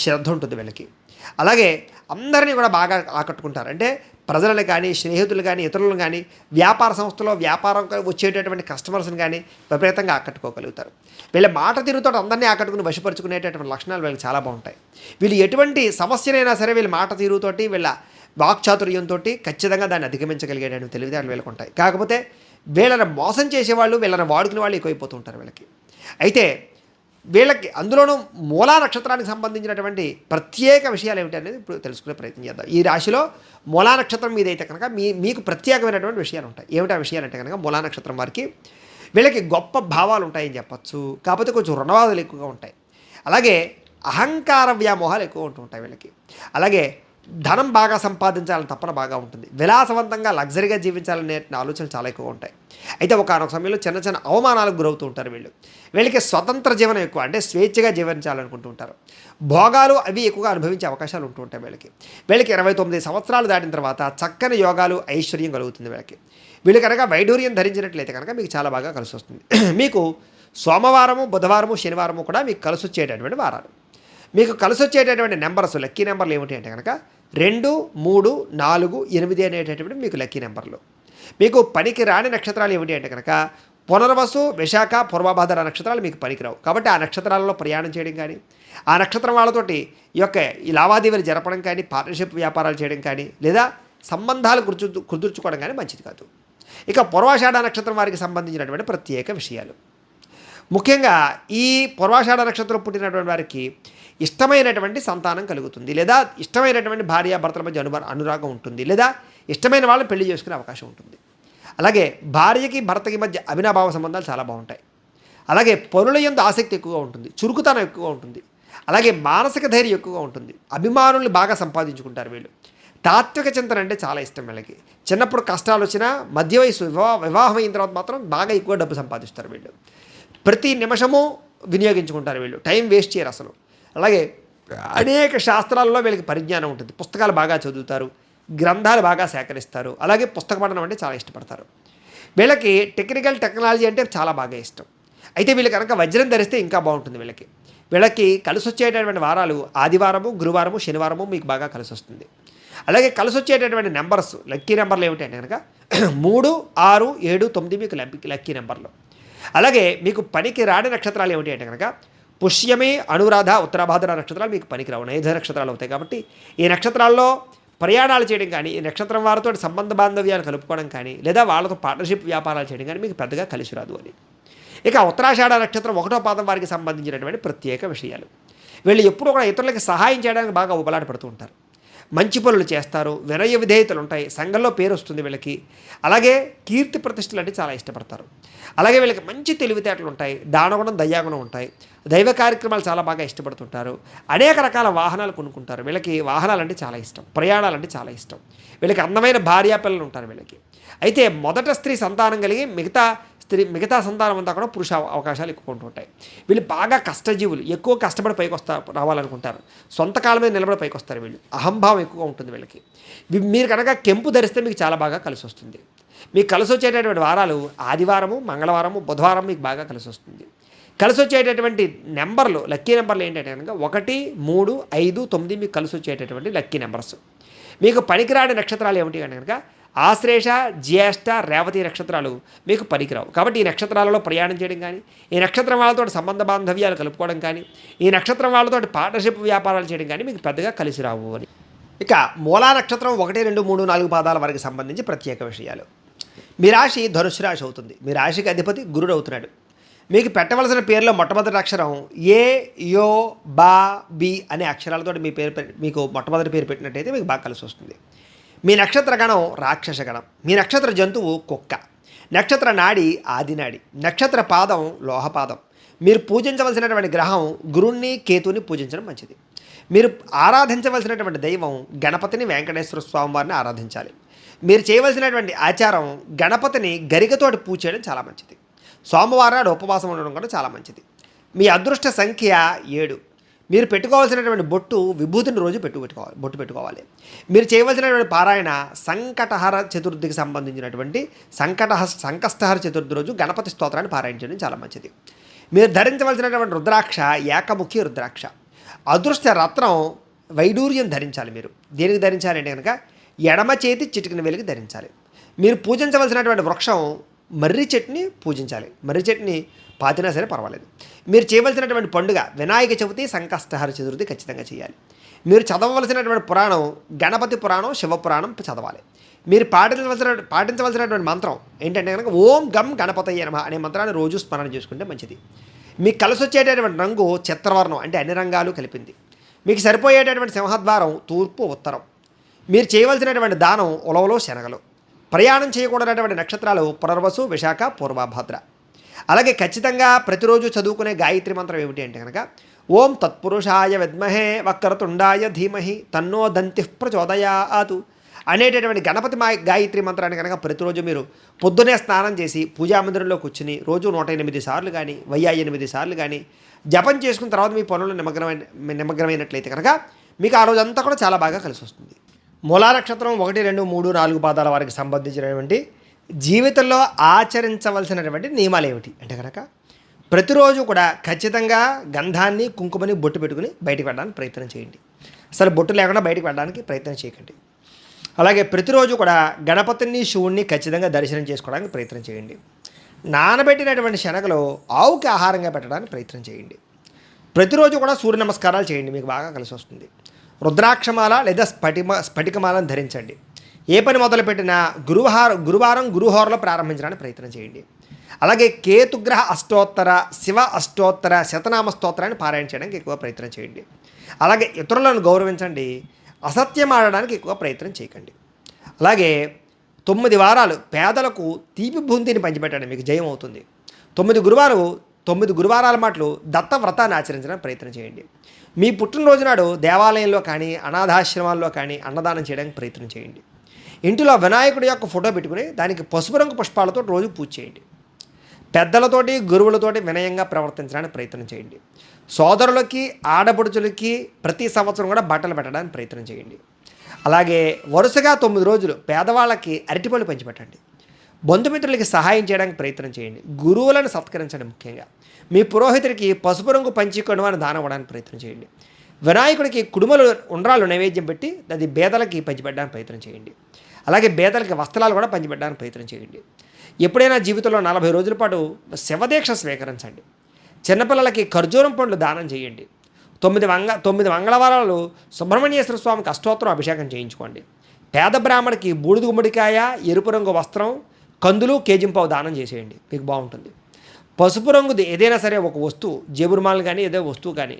శ్రద్ధ ఉంటుంది వీళ్ళకి. అలాగే అందరినీ కూడా బాగా ఆకట్టుకుంటారు. అంటే ప్రజలను కానీ, స్నేహితులు కానీ, ఇతరులను కానీ, వ్యాపార సంస్థలో వ్యాపారం వచ్చేటటువంటి కస్టమర్స్ని కానీ విపరీతంగా ఆకట్టుకోగలుగుతారు. వీళ్ళ మాట తీరుతో అందరినీ ఆకట్టుకుని వశపరుచుకునేటటువంటి లక్షణాలు వీళ్ళకి చాలా బాగుంటాయి. వీళ్ళు ఎటువంటి సమస్యనైనా సరే వీళ్ళ మాట తీరుతోటి, వీళ్ళ వాక్చాతుర్యంతో ఖచ్చితంగా దాన్ని అధిగమించగలిగేటటువంటి తెలివితేటలు వీళ్ళకు ఉంటాయి. కాకపోతే వీళ్ళని మోసం చేసేవాళ్ళు, వీళ్ళని వాడుకునే వాళ్ళు ఎక్కువైపోతూ ఉంటారు వీళ్ళకి. అయితే వీళ్ళకి అందులోనూ మూలా నక్షత్రానికి సంబంధించినటువంటి ప్రత్యేక విషయాలు ఏమిటి అనేది ఇప్పుడు తెలుసుకునే ప్రయత్నం చేద్దాం. ఈ రాశిలో మూలా నక్షత్రం మీద అయితే కనుక మీకు ప్రత్యేకమైనటువంటి విషయాలు ఉంటాయి. ఏమిటి ఆ విషయాలు అంటే కనుక మూలా నక్షత్రం వారికి వీళ్ళకి గొప్ప భావాలు ఉంటాయని చెప్పచ్చు. కాకపోతే కొంచెం రుణవాదులు ఎక్కువగా ఉంటాయి. అలాగే అహంకార వ్యామోహాలు ఎక్కువ ఉంటుంటాయి వీళ్ళకి. అలాగే ధనం బాగా సంపాదించాలని తపన బాగా ఉంటుంది. విలాసవంతంగా లగ్జరీగా జీవించాలనే ఆలోచనలు చాలా ఎక్కువ ఉంటాయి. అయితే ఒకానొక సమయంలో చిన్న చిన్న అవమానాలకు గురవుతూ ఉంటారు వీళ్ళు. వీళ్ళకి స్వతంత్ర జీవనం ఎక్కువ, అంటే స్వేచ్ఛగా జీవించాలనుకుంటూ ఉంటారు. భోగాలు అవి ఎక్కువగా అనుభవించే అవకాశాలు ఉంటూ ఉంటాయి వీళ్ళకి. వీళ్ళకి 29 సంవత్సరాలు దాటిన తర్వాత చక్కని యోగాలు, ఐశ్వర్యం కలుగుతుంది వీళ్ళకి. వీళ్ళు కనుక వైడూర్యం ధరించినట్లయితే కనుక మీకు చాలా బాగా కలిసి వస్తుంది. మీకు సోమవారము, బుధవారము, శనివారము కూడా మీకు కలిసి వచ్చేటటువంటి వారాలు. మీకు కలిసి వచ్చేటటువంటి నెంబర్స్, లక్కీ నెంబర్లు ఏమిటి అంటే కనుక 2, 3, 4, 8 అనేటటువంటి మీకు లక్కీ నెంబర్లు. మీకు పనికి రాని నక్షత్రాలు ఏమిటి అంటే కనుక పునర్వసు, విశాఖ, పూర్వభాద్ర నక్షత్రాలు మీకు పనికిరావు. కాబట్టి ఆ నక్షత్రాలలో ప్రయాణం చేయడం కానీ, ఆ నక్షత్రం వాళ్ళతోటి ఈ లావాదేవీలు జరపడం కానీ, పార్ట్నర్షిప్ వ్యాపారాలు చేయడం కానీ, లేదా సంబంధాలు కుదుర్చుకోవడం కానీ మంచిది కాదు. ఇక పూర్వాషాఢ నక్షత్రం వారికి సంబంధించినటువంటి ప్రత్యేక విషయాలు. ముఖ్యంగా ఈ పూర్వాషాఢ నక్షత్రం పుట్టినటువంటి వారికి ఇష్టమైనటువంటి సంతానం కలుగుతుంది, లేదా ఇష్టమైనటువంటి భార్యాభర్తల మధ్య అనురాగం ఉంటుంది, లేదా ఇష్టమైన వాళ్ళని పెళ్లి చేసుకునే అవకాశం ఉంటుంది. అలాగే భార్యకి భర్తకి మధ్య అవినాభావ సంబంధాలు చాలా బాగుంటాయి. అలాగే పనుల యందు ఆసక్తి ఎక్కువగా ఉంటుంది, చురుకుతనం ఎక్కువగా ఉంటుంది. అలాగే మానసిక ధైర్యం ఎక్కువగా ఉంటుంది. అభిమానుల్ని బాగా సంపాదించుకుంటారు వీళ్ళు. తాత్విక చింతన అంటే చాలా ఇష్టం వీళ్ళకి. చిన్నప్పుడు కష్టాలు వచ్చినా మధ్య వయసు వివాహం అయిన తర్వాత మాత్రం బాగా ఎక్కువ డబ్బు సంపాదిస్తారు వీళ్ళు. ప్రతి నిమిషము వినియోగించుకుంటారు వీళ్ళు, టైం వేస్ట్ చేయరు అసలు. అలాగే అనేక శాస్త్రాల్లో వీళ్ళకి పరిజ్ఞానం ఉంటుంది. పుస్తకాలు బాగా చదువుతారు, గ్రంథాలు బాగా సేకరిస్తారు. అలాగే పుస్తక పఠనం అంటే చాలా ఇష్టపడతారు. వీళ్ళకి టెక్నాలజీ అంటే చాలా బాగా ఇష్టం. అయితే వీళ్ళు కనుక వజ్రం ధరిస్తే ఇంకా బాగుంటుంది వీళ్ళకి. వీళ్ళకి కలిసి వచ్చేటటువంటి వారాలు ఆదివారము, గురువారము, శనివారము మీకు బాగా కలిసి వస్తుంది. అలాగే కలిసి వచ్చేటటువంటి నెంబర్స్, లక్కీ నెంబర్లు ఏమిటంటే కనుక 3, 6, 7, 9 మీకు లక్కీ నెంబర్లు. అలాగే మీకు పనికి రాని నక్షత్రాలు ఏమిటి అంటే కనుక పుష్యమి, అనురాధ, ఉత్తరాభాద్ర నక్షత్రాలు మీకు పనికిరావు, నైధ నక్షత్రాలు అవుతాయి. కాబట్టి ఈ నక్షత్రాల్లో ప్రయాణాలు చేయడం కానీ, ఈ నక్షత్రం వారితో సంబంధ బాంధవ్యాలు కలుపుకోవడం కానీ, లేదా వాళ్ళతో పార్ట్నర్షిప్ వ్యాపారాలు చేయడం కానీ మీకు పెద్దగా కలిసి రాదు అని. ఇక ఉత్తరాషాఢ నక్షత్రం 1వ పాదం వారికి సంబంధించినటువంటి ప్రత్యేక విషయాలు. వీళ్ళు ఎప్పుడూ కూడా ఇతరులకి సహాయం చేయడానికి బాగా ఉబలాట పడుతూ ఉంటారు. మంచి పనులు చేస్తారు, వినయ విధేయతలు ఉంటాయి, సంఘంలో పేరు వస్తుంది వీళ్ళకి. అలాగే కీర్తి ప్రతిష్టలు అంటే చాలా ఇష్టపడతారు. అలాగే వీళ్ళకి మంచి తెలివితేటలు ఉంటాయి, దానగుణం, దయాగుణం ఉంటాయి. దైవ కార్యక్రమాలు చాలా బాగా ఇష్టపడుతుంటారు. అనేక రకాల వాహనాలు కొనుక్కుంటారు. వీళ్ళకి వాహనాలంటే చాలా ఇష్టం, ప్రయాణాలంటే చాలా ఇష్టం. వీళ్ళకి అందమైన భార్యాపిల్లలు ఉంటారు వీళ్ళకి. అయితే మొదట స్త్రీ సంతానం కలిగి మిగతా సంతానం అంతా కూడా పురుష అవకాశాలు ఎక్కువ ఉంటుంటాయి. వీళ్ళు బాగా కష్టజీవులు, ఎక్కువ కష్టపడి పైకి రావాలనుకుంటారు. సొంత కాలం మీద నిలబడి పైకి వస్తారు వీళ్ళు. అహంభావం ఎక్కువగా ఉంటుంది వీళ్ళకి. మీరు కనుక కెంపు ధరిస్తే మీకు చాలా బాగా కలిసి వస్తుంది. మీకు కలిసి వచ్చేటటువంటి వారాలు ఆదివారము, మంగళవారము, బుధవారం మీకు బాగా కలిసి వస్తుంది. కలిసి వచ్చేటటువంటి నెంబర్లు, లక్కీ నెంబర్లు ఏంటంటే కనుక 1, 3, 5, 9 మీకు కలిసి వచ్చేటటువంటి లక్కీ నెంబర్స్. మీకు పనికిరాని నక్షత్రాలు ఏమిటి అంటే కనుక ఆశ్లేష, జ్యేష్ఠ, రేవతి నక్షత్రాలు మీకు పనికిరావు. కాబట్టి ఈ నక్షత్రాలలో ప్రయాణం చేయడం కానీ, ఈ నక్షత్రం వాళ్ళతో సంబంధ బాంధవ్యాలు కలుపుకోవడం కానీ, ఈ నక్షత్రం వాళ్ళతో పార్ట్నర్షిప్ వ్యాపారాలు చేయడం కానీ మీకు పెద్దగా కలిసి రావు అని. ఇక మూలా నక్షత్రం 1, 2, 3, 4 పాదాల వరకు సంబంధించి ప్రత్యేక విషయాలు. మీ రాశి ధనుసు రాశి అవుతుంది. మీ రాశికి అధిపతి గురుడు అవుతున్నాడు. మీకు పెట్టవలసిన పేరులో మొట్టమొదటి అక్షరం ఏ, యో, బా, బి అనే అక్షరాలతో మీకు మొట్టమొదటి పేరు పెట్టినట్టయితే మీకు బాగా కలిసి వస్తుంది. మీ నక్షత్ర గణం రాక్షస గణం. మీ నక్షత్ర జంతువు కుక్క. నక్షత్ర నాడి ఆదినాడి. నక్షత్ర పాదం లోహపాదం. మీరు పూజించవలసినటువంటి గ్రహం గురుణ్ణి, కేతుని పూజించడం మంచిది. మీరు ఆరాధించవలసినటువంటి దైవం గణపతిని, వెంకటేశ్వర స్వామి వారిని ఆరాధించాలి. మీరు చేయవలసినటువంటి ఆచారం గణపతిని గరికతోటి పూజ చేయడం చాలా మంచిది. సోమవారం నాడు ఉపవాసం ఉండడం కూడా చాలా మంచిది. మీ అదృష్ట సంఖ్య 7. మీరు పెట్టుకోవాల్సినటువంటి బొట్టు విభూతిని రోజు బొట్టు పెట్టుకోవాలి. మీరు చేయవలసినటువంటి పారాయణ సంకటహర చతుర్థికి సంబంధించినటువంటి సంకష్టహర చతుర్థి రోజు గణపతి స్తోత్రాన్ని పారాయణ చేయడం చాలా మంచిది. మీరు ధరించవలసినటువంటి రుద్రాక్ష ఏకముఖి రుద్రాక్ష. అదృష్ట రత్నం వైడూర్యం ధరించాలి. మీరు దేనికి ధరించాలి అంటే కనుక ఎడమ చేతి చిటికిన వేలికి ధరించాలి. మీరు పూజించవలసినటువంటి వృక్షం మర్రి చెట్టుని పూజించాలి. మర్రి చెట్టుని పాతినా సరే పర్వాలేదు. మీరు చేయవలసినటువంటి పండుగ వినాయక చవితి, సంకష్టహర చతుర్థి ఖచ్చితంగా చేయాలి. మీరు చదవవలసినటువంటి పురాణం గణపతి పురాణం, శివపురాణం చదవాలి. మీరు పాటించవలసినటువంటి మంత్రం ఏంటంటే కనుక ఓం గం గణపతయ్య నమః అనే మంత్రాన్ని రోజు స్మరణ చేసుకుంటే మంచిది. మీకు కలిసి వచ్చేటటువంటి రంగు చిత్రవర్ణం, అంటే అన్ని రంగాలు కలిపింది. మీకు సరిపోయేటటువంటి సింహద్వారం తూర్పు, ఉత్తరం. మీరు చేయవలసినటువంటి దానం ఉలవలో శనగలు. ప్రయాణం చేయకూడనటువంటి నక్షత్రాలు పునర్వసు, విశాఖ, పూర్వభాద్ర. అలాగే ఖచ్చితంగా ప్రతిరోజు చదువుకునే గాయత్రి మంత్రం ఏమిటి అంటే కనుక ఓం తత్పురుషాయ విద్మహే వక్రతుండాయ ధీమహి తన్నో దంతి ప్రచోదయాతు అనేటటువంటి గణపతి గాయత్రి మంత్రాన్ని కనుక ప్రతిరోజు మీరు పొద్దునే స్నానం చేసి పూజా మందిరంలో కూర్చుని రోజు 108 సార్లు కానీ 1008 సార్లు కానీ జపం చేసుకున్న తర్వాత మీ పనుల్లో నిమగ్నమైనట్లయితే కనుక మీకు ఆ రోజంతా కూడా చాలా బాగా కలిసి వస్తుంది. మూలా నక్షత్రం 1, 2, 3, 4 పాదాల వారికి సంబంధించినటువంటి జీవితంలో ఆచరించవలసినటువంటి నియమాలు ఏమిటి అంటే కనుక ప్రతిరోజు కూడా ఖచ్చితంగా గంధాన్ని కుంకుమని బొట్టు పెట్టుకుని బయటకు వెళ్ళడానికి ప్రయత్నం చేయండి. అసలు బొట్టు లేకుండా బయటకు వెళ్ళడానికి ప్రయత్నం చేయకండి. అలాగే ప్రతిరోజు కూడా గణపతిని శివుణ్ణి ఖచ్చితంగా దర్శనం చేసుకోవడానికి ప్రయత్నం చేయండి. నానబెట్టినటువంటి శనగలు ఆవుకి ఆహారంగా పెట్టడానికి ప్రయత్నం చేయండి. ప్రతిరోజు కూడా సూర్య నమస్కారాలు చేయండి, మీకు బాగా కలిసి వస్తుంది. రుద్రాక్షమాల లేదా స్ఫటికమాలను ధరించండి. ఏ పని మొదలుపెట్టినా గురువారం గురుహోరలో ప్రారంభించడానికి ప్రయత్నం చేయండి. అలాగే కేతుగ్రహ అష్టోత్తర శివ అష్టోత్తర శతనామ స్తోత్రాన్ని పారాయణ చేయడానికి ఎక్కువ ప్రయత్నం చేయండి. అలాగే ఇతరులను గౌరవించండి, అసత్యం ఆడడానికి ఎక్కువ ప్రయత్నం చేయకండి. అలాగే 9 వారాలు పేదలకు తీపి బూందీని పంచిపెట్టండి, మీకు జయం అవుతుంది. 9 గురువారాల మాటలు దత్తవ్రతాన్ని ఆచరించడానికి ప్రయత్నం చేయండి. మీ పుట్టినరోజు నాడు దేవాలయంలో కానీ అనాథాశ్రమాల్లో కానీ అన్నదానం చేయడానికి ప్రయత్నం చేయండి. ఇంటిలో వినాయకుడి యొక్క ఫోటో పెట్టుకుని దానికి పసుపు రంగు పుష్పాలతో రోజు పూజ చేయండి. పెద్దలతోటి గురువులతోటి వినయంగా ప్రవర్తించడానికి ప్రయత్నం చేయండి. సోదరులకి ఆడపడుచులకి ప్రతి సంవత్సరం కూడా బట్టలు పెట్టడానికి ప్రయత్నం చేయండి. అలాగే వరుసగా 9 రోజులు పేదవాళ్ళకి అరటిపళ్ళు పంచిపెట్టండి. బంధుమిత్రులకి సహాయం చేయడానికి ప్రయత్నం చేయండి. గురువులను సత్కరించండి. ముఖ్యంగా మీ పురోహితుడికి పసుపు రంగు పంచికొనవని దానం ఇవ్వడానికి ప్రయత్నం చేయండి. వినాయకుడికి కుడుమలు ఉండ్రాలు నైవేద్యం పెట్టి అది బేదలకి పంచిపెట్టడానికి ప్రయత్నం చేయండి. అలాగే బేదలకి వస్త్రాలు కూడా పంచిపెట్టడానికి ప్రయత్నం చేయండి. ఎప్పుడైనా జీవితంలో 40 రోజుల పాటు శివదీక్ష స్వీకరించండి. చిన్నపిల్లలకి ఖర్జూరం పండ్లు దానం చేయండి. 9 మంగళవారాలు సుబ్రహ్మణ్యేశ్వర స్వామికి అష్టోత్తరం అభిషేకం చేయించుకోండి. పేద బ్రాహ్మడికి బూడిద గుమ్మడికాయ, ఎరుపు రంగు వస్త్రం, కందులు, కేజింపావు దానం చేసేయండి, మీకు బాగుంటుంది. పసుపు రంగుది ఏదైనా సరే ఒక వస్తువు, జేబురుమాలు కానీ ఏదో వస్తువు కానీ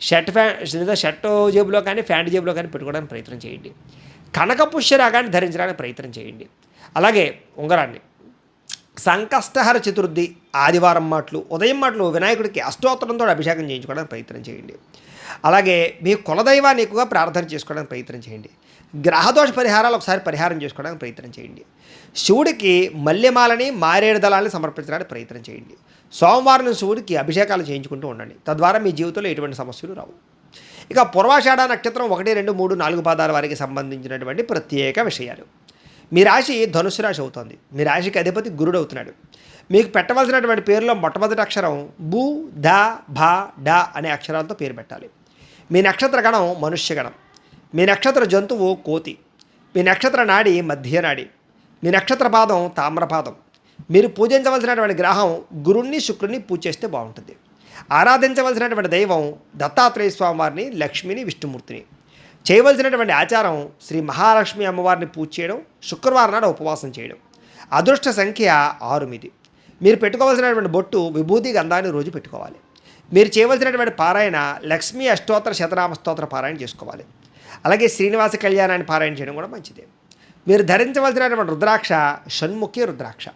షర్ట్ జేబులో కానీ ప్యాంట్ జేబులో కానీ పెట్టుకోవడానికి ప్రయత్నం చేయండి. కనక పుష్యరాగాన్ని ధరించడానికి ప్రయత్నం చేయండి. అలాగే ఉంగరాన్ని సంకష్టహర చతుర్థి ఆదివారం మాటలు ఉదయం మాటలు వినాయకుడికి అష్టోత్తరంతో అభిషేకం చేయించుకోవడానికి ప్రయత్నం చేయండి. అలాగే మీ కులదైవాన్ని ఎక్కువగా ప్రార్థన చేసుకోవడానికి ప్రయత్నం చేయండి. గ్రహదోష పరిహారాలు ఒకసారి పరిహారం చేసుకోవడానికి ప్రయత్నం చేయండి. శివుడికి మల్లెమాలని మారేడు దళాలని సమర్పించడానికి ప్రయత్నం చేయండి. సోమవారం శివుడికి అభిషేకాలు చేయించుకుంటూ ఉండండి. తద్వారా మీ జీవితంలో ఎటువంటి సమస్యలు రావు. ఇక పూర్వాషాఢ నక్షత్రం 1, 2, 3, 4 పాదాల వారికి సంబంధించినటువంటి ప్రత్యేక విషయాలు. మీ రాశి ధనుసు రాశి అవుతుంది. మీ రాశికి అధిపతి గురుడు అవుతున్నాడు. మీకు పెట్టవలసినటువంటి పేరులో మొట్టమొదటి అక్షరం బు, ద, భ, డ అనే అక్షరాలతో పేరు పెట్టాలి. మీ నక్షత్ర గణం మనుష్యగణం. మీ నక్షత్ర జంతువు కోతి. మీ నక్షత్ర నాడి మధ్యనాడి. మీ నక్షత్ర పాదం తామ్రపాదం. మీరు పూజించవలసినటువంటి గ్రహం గురుణ్ణి, శుక్రుణ్ణి పూజ చేస్తే బాగుంటుంది. ఆరాధించవలసినటువంటి దైవం దత్తాత్రేయ స్వామివారిని, లక్ష్మిని, విష్ణుమూర్తిని. చేయవలసినటువంటి ఆచారం శ్రీ మహాలక్ష్మి అమ్మవారిని పూజ చేయడం, శుక్రవారం నాడు ఉపవాసం చేయడం. అదృష్ట సంఖ్య 6. మీరు పెట్టుకోవాల్సినటువంటి బొట్టు విభూతి గంధాన్ని రోజు పెట్టుకోవాలి. మీరు చేయవలసినటువంటి పారాయణ లక్ష్మీ అష్టోత్తర శతనామ స్తోత్ర పారాయణ చేసుకోవాలి. అలాగే శ్రీనివాస కళ్యాణాన్ని పారాయణ చేయడం కూడా మంచిదే. మీరు ధరించవలసినటువంటి రుద్రాక్ష షణ్ముఖి రుద్రాక్ష.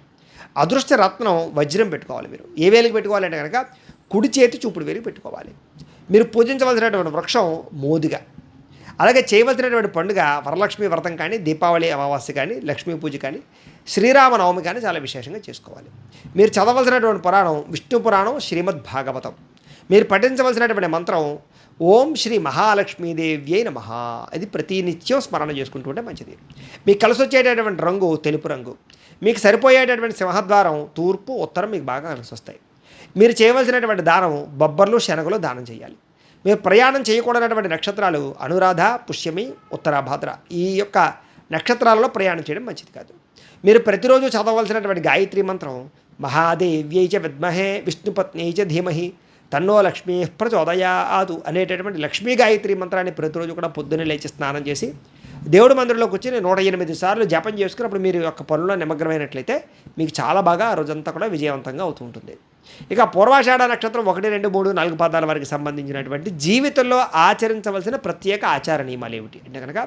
అదృష్ట రత్నం వజ్రం పెట్టుకోవాలి. మీరు ఏ వేలికి పెట్టుకోవాలంటే కనుక కుడి చేతి చూపుడు వేలికి పెట్టుకోవాలి. మీరు పూజించవలసినటువంటి వృక్షం మోదుగ. అలాగే చేయవలసినటువంటి పండుగ వరలక్ష్మి వ్రతం కానీ, దీపావళి అమావాస్య కానీ, లక్ష్మీ పూజ కానీ, శ్రీరామనవమి కానీ చాలా విశేషంగా చేసుకోవాలి. మీరు చదవలసినటువంటి పురాణం విష్ణు పురాణం, శ్రీమద్ భాగవతం. మీరు పఠించవలసినటువంటి మంత్రం ఓం శ్రీ మహాలక్ష్మీదేవ్యై నమః. అది ప్రతినిత్యం స్మరణ చేసుకుంటూ ఉంటే మంచిది. మీకు కలిసి వచ్చేటటువంటి రంగు తెలుపు రంగు. మీకు సరిపోయేటటువంటి సింహద్వారం తూర్పు, ఉత్తరం మీకు బాగా కలిసి వస్తాయి. మీరు చేయవలసినటువంటి దానం బొబ్బర్లు, శనగలు దానం చేయాలి. మీరు ప్రయాణం చేయకూడనటువంటి నక్షత్రాలు అనురాధ, పుష్యమి, ఉత్తరాభాద్ర. ఈ యొక్క నక్షత్రాలలో ప్రయాణం చేయడం మంచిది కాదు. మీరు ప్రతిరోజు చదవలసినటువంటి గాయత్రి మంత్రం మహాదేవ్యై చ విద్మహే విష్ణుపత్న్యై చ ధీమహి తన్నో లక్ష్మీ ప్రచోదయాతు అనేటటువంటి లక్ష్మీ గాయత్రి మంత్రాన్ని ప్రతిరోజు కూడా పొద్దున్నే లేచి స్నానం చేసి దేవుడి మందిరంలోకి వచ్చి 108 సార్లు జపం చేసుకున్నప్పుడు మీరు యొక్క పనుల్లో నిమగ్నమైనట్లయితే మీకు చాలా బాగా ఆ రోజంతా కూడా విజయవంతంగా అవుతూ ఉంటుంది. ఇక పూర్వాషాఢ నక్షత్రం 1, 2, 3, 4 పాదాల వారికి సంబంధించినటువంటి జీవితంలో ఆచరించవలసిన ప్రత్యేక ఆచార నియమాలు ఏమిటి అంటే కనుక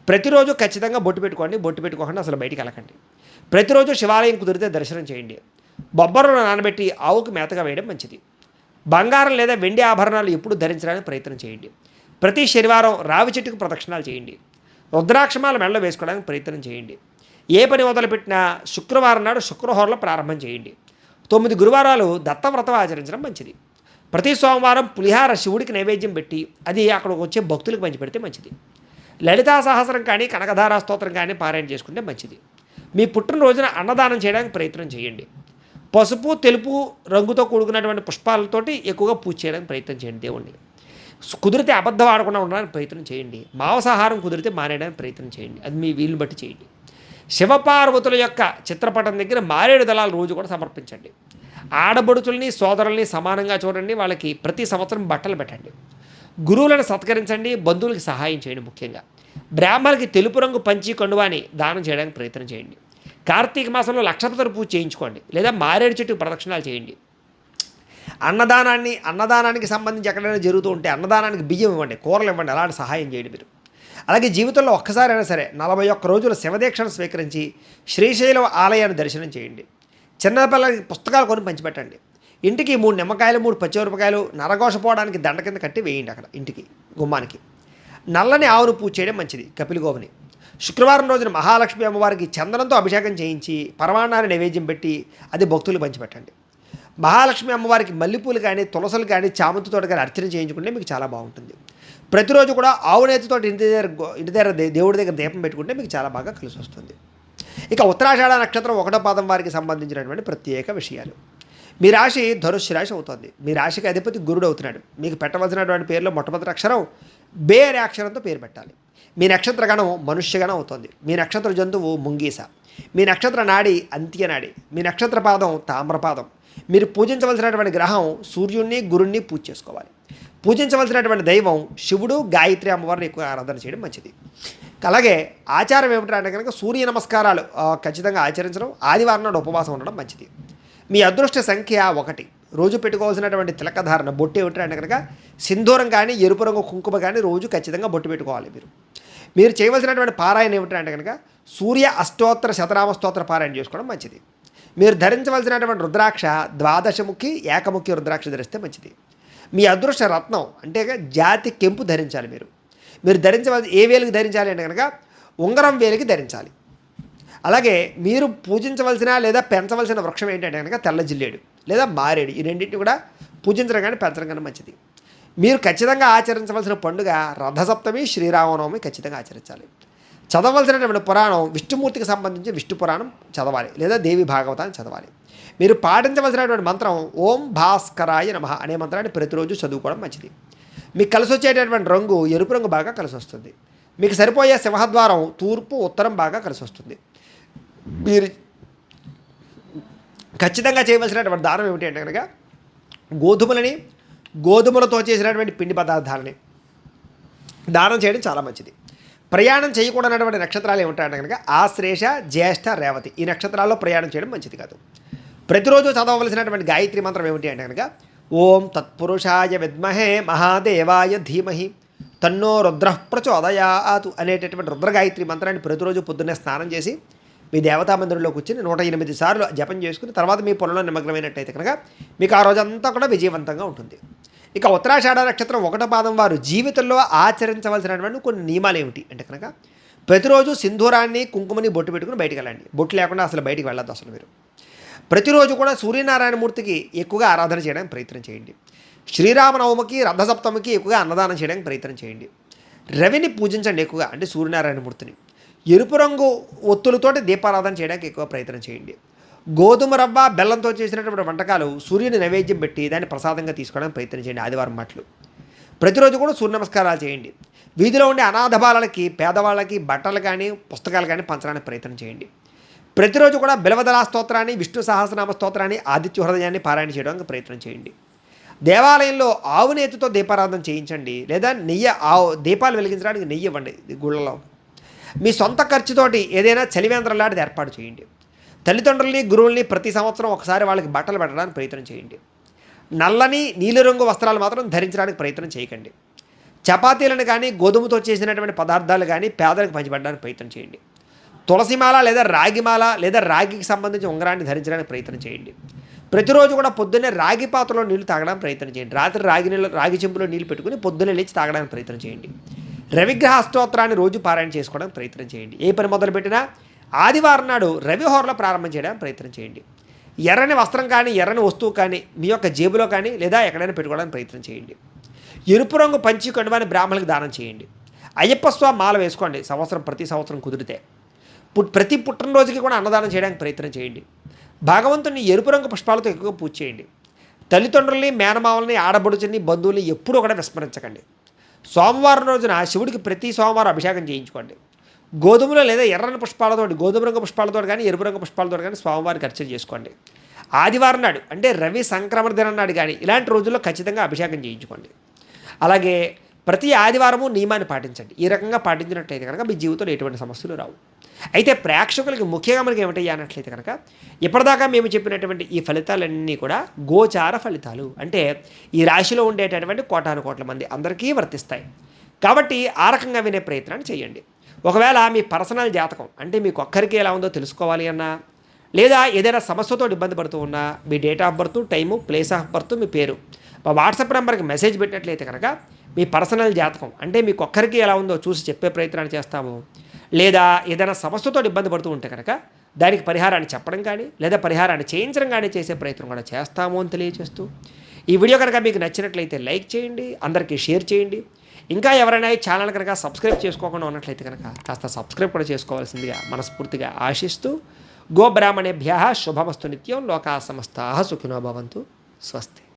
ప్రతిరోజు ఖచ్చితంగా బొట్టు పెట్టుకోండి. బొట్టు పెట్టుకోకుండా అసలు బయటికి వెళ్ళకండి. ప్రతిరోజు శివాలయం కుదిరితే దర్శనం చేయండి. బొబ్బర్లను నానబెట్టి ఆవుకు మేతగా వేయడం మంచిది. బంగారం లేదా వెండి ఆభరణాలు ఎప్పుడు ధరించడానికి ప్రయత్నం చేయండి. ప్రతి శనివారం రావి చెట్టుకు ప్రదక్షిణాలు చేయండి. రుద్రాక్షమాల మెడలో వేసుకోవడానికి ప్రయత్నం చేయండి. ఏ పని మొదలుపెట్టినా శుక్రవారం నాడు శుక్రహోరలో ప్రారంభం చేయండి. 9 గురువారాలు దత్తవ్రతం ఆచరించడం మంచిది. ప్రతి సోమవారం పులిహార శివుడికి నైవేద్యం పెట్టి అది అక్కడికి వచ్చే భక్తులకు పంచిపెడితే మంచిది. లలితా సహస్రం కానీ కనకధారా స్తోత్రం కానీ పారాయణ చేసుకుంటే మంచిది. మీ పుట్టినరోజున అన్నదానం చేయడానికి ప్రయత్నం చేయండి. పసుపు తెలుపు రంగుతో కూడుకున్నటువంటి పుష్పాలతోటి ఎక్కువగా పూజ చేయడానికి ప్రయత్నం చేయండి. దేవుణ్ణి కుదిరితే అబద్ధం ఆడకుండా ఉండడానికి ప్రయత్నం చేయండి. మాంసాహారం కుదిరితే మానేయడానికి ప్రయత్నం చేయండి. అది మీ వీలుని బట్టి చేయండి. శివపార్వతుల యొక్క చిత్రపటం దగ్గర మారేడు దళాలు రోజు కూడా సమర్పించండి. ఆడబడుచుల్ని సోదరుల్ని సమానంగా చూడండి. వాళ్ళకి ప్రతి సంవత్సరం బట్టలు పెట్టండి. గురువులను సత్కరించండి. బంధువులకి సహాయం చేయండి. ముఖ్యంగా బ్రాహ్మణులకి తెలుపు రంగు పంచి కండువాని దానం చేయడానికి ప్రయత్నం చేయండి. కార్తీక మాసంలో లక్షపతుల పూజ చేయించుకోండి. లేదా మారేడు చెట్టుకు ప్రదక్షిణాలు చేయండి. అన్నదానానికి సంబంధించి ఎక్కడైనా జరుగుతూ ఉంటే అన్నదానానికి బియ్యం ఇవ్వండి, కూరలు ఇవ్వండి. అలాంటి సహాయం చేయండి మీరు. అలాగే జీవితంలో ఒక్కసారైనా సరే 41 రోజుల శివదీక్షను స్వీకరించి శ్రీశైలం ఆలయాన్ని దర్శనం చేయండి. చిన్నపిల్లలకి పుస్తకాలు కొని పంచిపెట్టండి. ఇంటికి 3 నిమ్మకాయలు 3 పచ్చిమిరపకాయలు నరఘోషపోవడానికి దండ కింద కట్టి వేయండి. అక్కడ ఇంటికి గుమ్మానికి నల్లని ఆవును పూజ చేయడం మంచిది. కపిలిగోవుని శుక్రవారం రోజున మహాలక్ష్మి అమ్మవారికి చందనంతో అభిషేకం చేయించి పరమాన్నాన్ని నైవేద్యం పెట్టి అది భక్తులకు పంచిపెట్టండి. మహాలక్ష్మి అమ్మవారికి మల్లెపూలు కానీ తులసలు కానీ చామంతితో కానీ అర్చన చేయించుకుంటే మీకు చాలా బాగుంటుంది. ప్రతిరోజు కూడా ఆవు నేతితో ఇంటి దగ్గర దేవుడి దగ్గర దీపం పెట్టుకుంటే మీకు చాలా బాగా కలిసి వస్తుంది. ఇక ఉత్తరాషాఢ నక్షత్రం 1వ పాదం వారికి సంబంధించినటువంటి ప్రత్యేక విషయాలు. మీ రాశి ధనుస్సు రాశి అవుతుంది. మీ రాశికి అధిపతి గురుడు అవుతున్నాడు. మీకు పెట్టవలసినటువంటి పేరులో మొట్టమొదటి అక్షరం బే అనే అక్షరంతో పేరు పెట్టాలి. మీ నక్షత్ర గణం మనుష్యగణం అవుతుంది. మీ నక్షత్ర జంతువు ముంగీస. మీ నక్షత్ర నాడి అంత్యనాడి. మీ నక్షత్ర పాదం తామ్రపాదం. మీరు పూజించవలసినటువంటి గ్రహం సూర్యుడిని గురుణ్ణి పూజ చేసుకోవాలి. పూజించవలసినటువంటి దైవం శివుడు, గాయత్రి అమ్మవారిని ఎక్కువ ఆరాధన చేయడం మంచిది. అలాగే ఆచారం ఏమిటంటే కనుక సూర్య నమస్కారాలు ఖచ్చితంగా ఆచరించడం, ఆదివారం నాడు ఉపవాసం ఉండడం మంచిది. మీ అదృష్ట సంఖ్య 1. రోజు పెట్టుకోవాల్సినటువంటి తిలకధారణ బొట్టు ఏమిటంటే కనుక సింధూరం కానీ ఎరుపు రంగు కుంకుమ కానీ రోజు ఖచ్చితంగా బొట్టు పెట్టుకోవాలి. మీరు చేయవలసినటువంటి పారాయణ ఏమిటంటే కనుక సూర్య అష్టోత్తర శతనామ స్తోత్ర పారాయణ చేసుకోవడం మంచిది. మీరు ధరించవలసినటువంటి రుద్రాక్ష ద్వాదశముఖి ఏకముఖి రుద్రాక్ష ధరిస్తే మంచిది. మీ అదృష్ట రత్నం అంటే జాతి కెంపు ధరించాలి. మీరు ధరించవలసి ఏ వేలుకి ధరించాలి అంటే కనుక ఉంగరం వేలికి ధరించాలి. అలాగే మీరు పూజించవలసిన లేదా పెంచవలసిన వృక్షం ఏంటంటే కనుక తెల్ల జిల్లేడు లేదా మారేడు. ఈ రెండింటిని కూడా పూజించడం కానీ పెంచడం కానీ మంచిది. మీరు ఖచ్చితంగా ఆచరించవలసిన పండుగ రథసప్తమి, శ్రీరామనవమి ఖచ్చితంగా ఆచరించాలి. చదవలసినటువంటి పురాణం విష్ణుమూర్తికి సంబంధించి విష్ణు పురాణం చదవాలి లేదా దేవి భాగవతాన్ని చదవాలి. మీరు పాటించవలసినటువంటి మంత్రం ఓం భాస్కరాయ నమః అనే మంత్రాన్ని ప్రతిరోజు చదువుకోవడం మంచిది. మీకు కలిసి వచ్చేటటువంటి రంగు ఎరుపు రంగు బాగా కలిసి వస్తుంది. మీకు సరిపోయే సింహద్వారం తూర్పు ఉత్తరం బాగా కలిసి వస్తుంది. మీరు ఖచ్చితంగా చేయవలసినటువంటి దానం ఏమిటి అంటే కనుక గోధుమలతో చేసినటువంటి పిండి పదార్థాలని దానం చేయడం చాలా మంచిది. ప్రయాణం చేయకూడనటువంటి నక్షత్రాలు ఏమిటంటే కనుక ఆశ్లేష, జ్యేష్ఠ, రేవతి. ఈ నక్షత్రాల్లో ప్రయాణం చేయడం మంచిది కాదు. ప్రతిరోజు చదవవలసినటువంటి గాయత్రి మంత్రం ఏమిటి అంటే కనుక ఓం తత్పురుషాయ విద్మహే మహాదేవాయ ధీమహి తన్నో రుద్రః ప్రచోదయాతు అనేటటువంటి రుద్రగాయత్రి మంత్రాన్ని ప్రతిరోజు పొద్దున్నే స్నానం చేసి మీ దేవతా మందిరంలో కూర్చొని 108 సార్లు జపం చేసుకుని తర్వాత మీ పొలంలో నిమగ్నమైనట్టయితే కనుక మీకు ఆ రోజంతా కూడా విజయవంతంగా ఉంటుంది. ఇక ఉత్తరాషాఢ నక్షత్రం 1వ పాదం వారు జీవితంలో ఆచరించవలసినటువంటి కొన్ని నియమాలు ఏమిటి అంటే కనుక ప్రతిరోజు సింధూరాన్ని కుంకుమని బొట్టు పెట్టుకుని బయటికి వెళ్ళండి. బొట్టు లేకుండా అసలు బయటికి వెళ్ళొద్దు. అసలు మీరు ప్రతిరోజు కూడా సూర్యనారాయణమూర్తికి ఎక్కువగా ఆరాధన చేయడానికి ప్రయత్నం చేయండి. శ్రీరామనవమికి రథసప్తమికి ఎక్కువగా అన్నదానం చేయడానికి ప్రయత్నం చేయండి. రవిని పూజించండి ఎక్కువగా, అంటే సూర్యనారాయణమూర్తిని. ఎరుపు రంగు ఒత్తులతోటి దీపారాధన చేయడానికి ఎక్కువ ప్రయత్నం చేయండి. గోధుమ రవ్వ బెల్లంతో చేసినటువంటి వంటకాలు సూర్యుని నైవేద్యం పెట్టి దాన్ని ప్రసాదంగా తీసుకోవడానికి ప్రయత్నం చేయండి. ఆదివారం మాటలు ప్రతిరోజు కూడా సూర్య నమస్కారాలు చేయండి. వీధిలో ఉండే అనాథ బాలలకి పేదవాళ్ళకి బట్టలు కానీ పుస్తకాలు కానీ పంచడానికి ప్రయత్నం చేయండి. ప్రతిరోజు కూడా బిలవదలా స్తోత్రాన్ని, విష్ణు సహస్రనామ స్తోత్రాన్ని, ఆదిత్య హృదయాన్ని పారాయణ చేయడానికి ప్రయత్నం చేయండి. దేవాలయంలో ఆవు నేతితో దీపారాధన చేయించండి. లేదా దీపాలు వెలిగించడానికి నెయ్యి ఇవ్వండి గుళ్ళలో. మీ సొంత ఖర్చుతోటి ఏదైనా చలివేంద్రం లాంటిది ఏర్పాటు చేయండి. తల్లిదండ్రుల్ని గురువుల్ని ప్రతి సంవత్సరం ఒకసారి వాళ్ళకి బట్టలు పెట్టడానికి ప్రయత్నం చేయండి. నల్లని నీలిరంగు వస్త్రాలు మాత్రం ధరించడానికి ప్రయత్నం చేయకండి. చపాతీలను కానీ గోధుమతో చేసినటువంటి పదార్థాలు కానీ పేదలకు పంచిపెట్టడానికి ప్రయత్నం చేయండి. తులసిమాల లేదా రాగిమాల లేదా రాగికి సంబంధించిన ఉంగరాన్ని ధరించడానికి ప్రయత్నం చేయండి. ప్రతిరోజు కూడా పొద్దున్నే రాగి పాత్రలో నీళ్లు తాగడానికి ప్రయత్నం చేయండి. రాత్రి రాగి చెంబులో నీళ్లు పెట్టుకుని పొద్దున్నే లేచి తాగడానికి ప్రయత్నం చేయండి. రవిగ్రహ స్తోత్రాన్ని రోజు పారాయణ చేసుకోవడానికి ప్రయత్నం చేయండి. ఏ పని మొదలుపెట్టినా ఆదివారం నాడు రవిహోరలో ప్రారంభం చేయడానికి ప్రయత్నం చేయండి. ఎర్రని వస్త్రం కానీ ఎర్రని వస్తువు కానీ మీ యొక్క జేబులో కానీ లేదా ఎక్కడైనా పెట్టుకోవడానికి ప్రయత్నం చేయండి. ఎరుపు రంగు పంచి కండువాని బ్రాహ్మణులకు దానం చేయండి. అయ్యప్ప స్వామి మాల వేసుకోండి ప్రతి సంవత్సరం కుదిరితే. ప్రతి పుట్టినరోజుకి కూడా అన్నదానం చేయడానికి ప్రయత్నం చేయండి. భగవంతుని ఎరుపు రంగు పుష్పాలతో ఎక్కువగా పూజ చేయండి. తల్లిదండ్రుల్ని, మేనమావల్ని, ఆడబడుచుని, బంధువుల్ని ఎప్పుడూ కూడా విస్మరించకండి. సోమవారం రోజున శివుడికి ప్రతి సోమవారం అభిషేకం చేయించుకోండి. గోధుమలో లేదా ఎర్రని పుష్పాలతో, గోధుమ రంగు పుష్పాలతో కానీ ఎరుపు రంగు పుష్పాలతో కానీ స్వామివారికి అర్చన చేసుకోండి. ఆదివారం నాడు అంటే రవి సంక్రమణ దినం నాడు కానీ ఇలాంటి రోజుల్లో ఖచ్చితంగా అభిషేకం చేయించుకోండి. అలాగే ప్రతి ఆదివారము నియమాన్ని పాటించండి. ఈ రకంగా పాటించినట్లయితే కనుక మీ జీవితంలో ఎటువంటి సమస్యలు రావు. అయితే ప్రేక్షకులకి ముఖ్యంగా మనకి ఏమిటయ్యా అన్నట్లయితే కనుక ఇప్పటిదాకా మేము చెప్పినటువంటి ఈ ఫలితాలన్నీ కూడా గోచార ఫలితాలు, అంటే ఈ రాశిలో ఉండేటటువంటి కోటాను కోట్ల మంది అందరికీ వర్తిస్తాయి. కాబట్టి ఆ రకంగా వినే ప్రయత్నాన్ని చేయండి. ఒకవేళ మీ పర్సనల్ జాతకం అంటే మీకు ఒక్కరికి ఎలా ఉందో తెలుసుకోవాలి అన్నా, లేదా ఏదైనా సమస్యతో ఇబ్బంది పడుతూ ఉన్నా మీ date of birth, time, place of birth, మీ పేరు మా వాట్సాప్ నెంబర్కి మెసేజ్ పెట్టినట్లయితే కనుక మీ పర్సనల్ జాతకం అంటే మీకు ఒక్కరికి ఎలా ఉందో చూసి చెప్పే ప్రయత్నాన్ని చేస్తాము. లేదా ఏదైనా సమస్యతో ఇబ్బంది పడుతూ ఉంటే కనుక దానికి పరిహారాన్ని చెప్పడం కానీ లేదా పరిహారాన్ని చేయించడం కానీ చేసే ప్రయత్నం కూడా చేస్తాము అని తెలియజేస్తూ, ఈ వీడియో కనుక మీకు నచ్చినట్లయితే లైక్ చేయండి, అందరికీ షేర్ చేయండి. ఇంకా ఎవరైనా ఈ ఛానల్ కనుక సబ్స్క్రైబ్ చేసుకోకుండా ఉన్నట్లయితే కనుక కాస్త సబ్స్క్రైబ్ కూడా చేసుకోవాల్సిందిగా మనస్ఫూర్తిగా ఆశిస్తూ, గోబ్రాహ్మణేభ్యః శుభమస్తు నిత్యం, లోకా సమస్తాః సుఖినో భవంతు. స్వస్తి.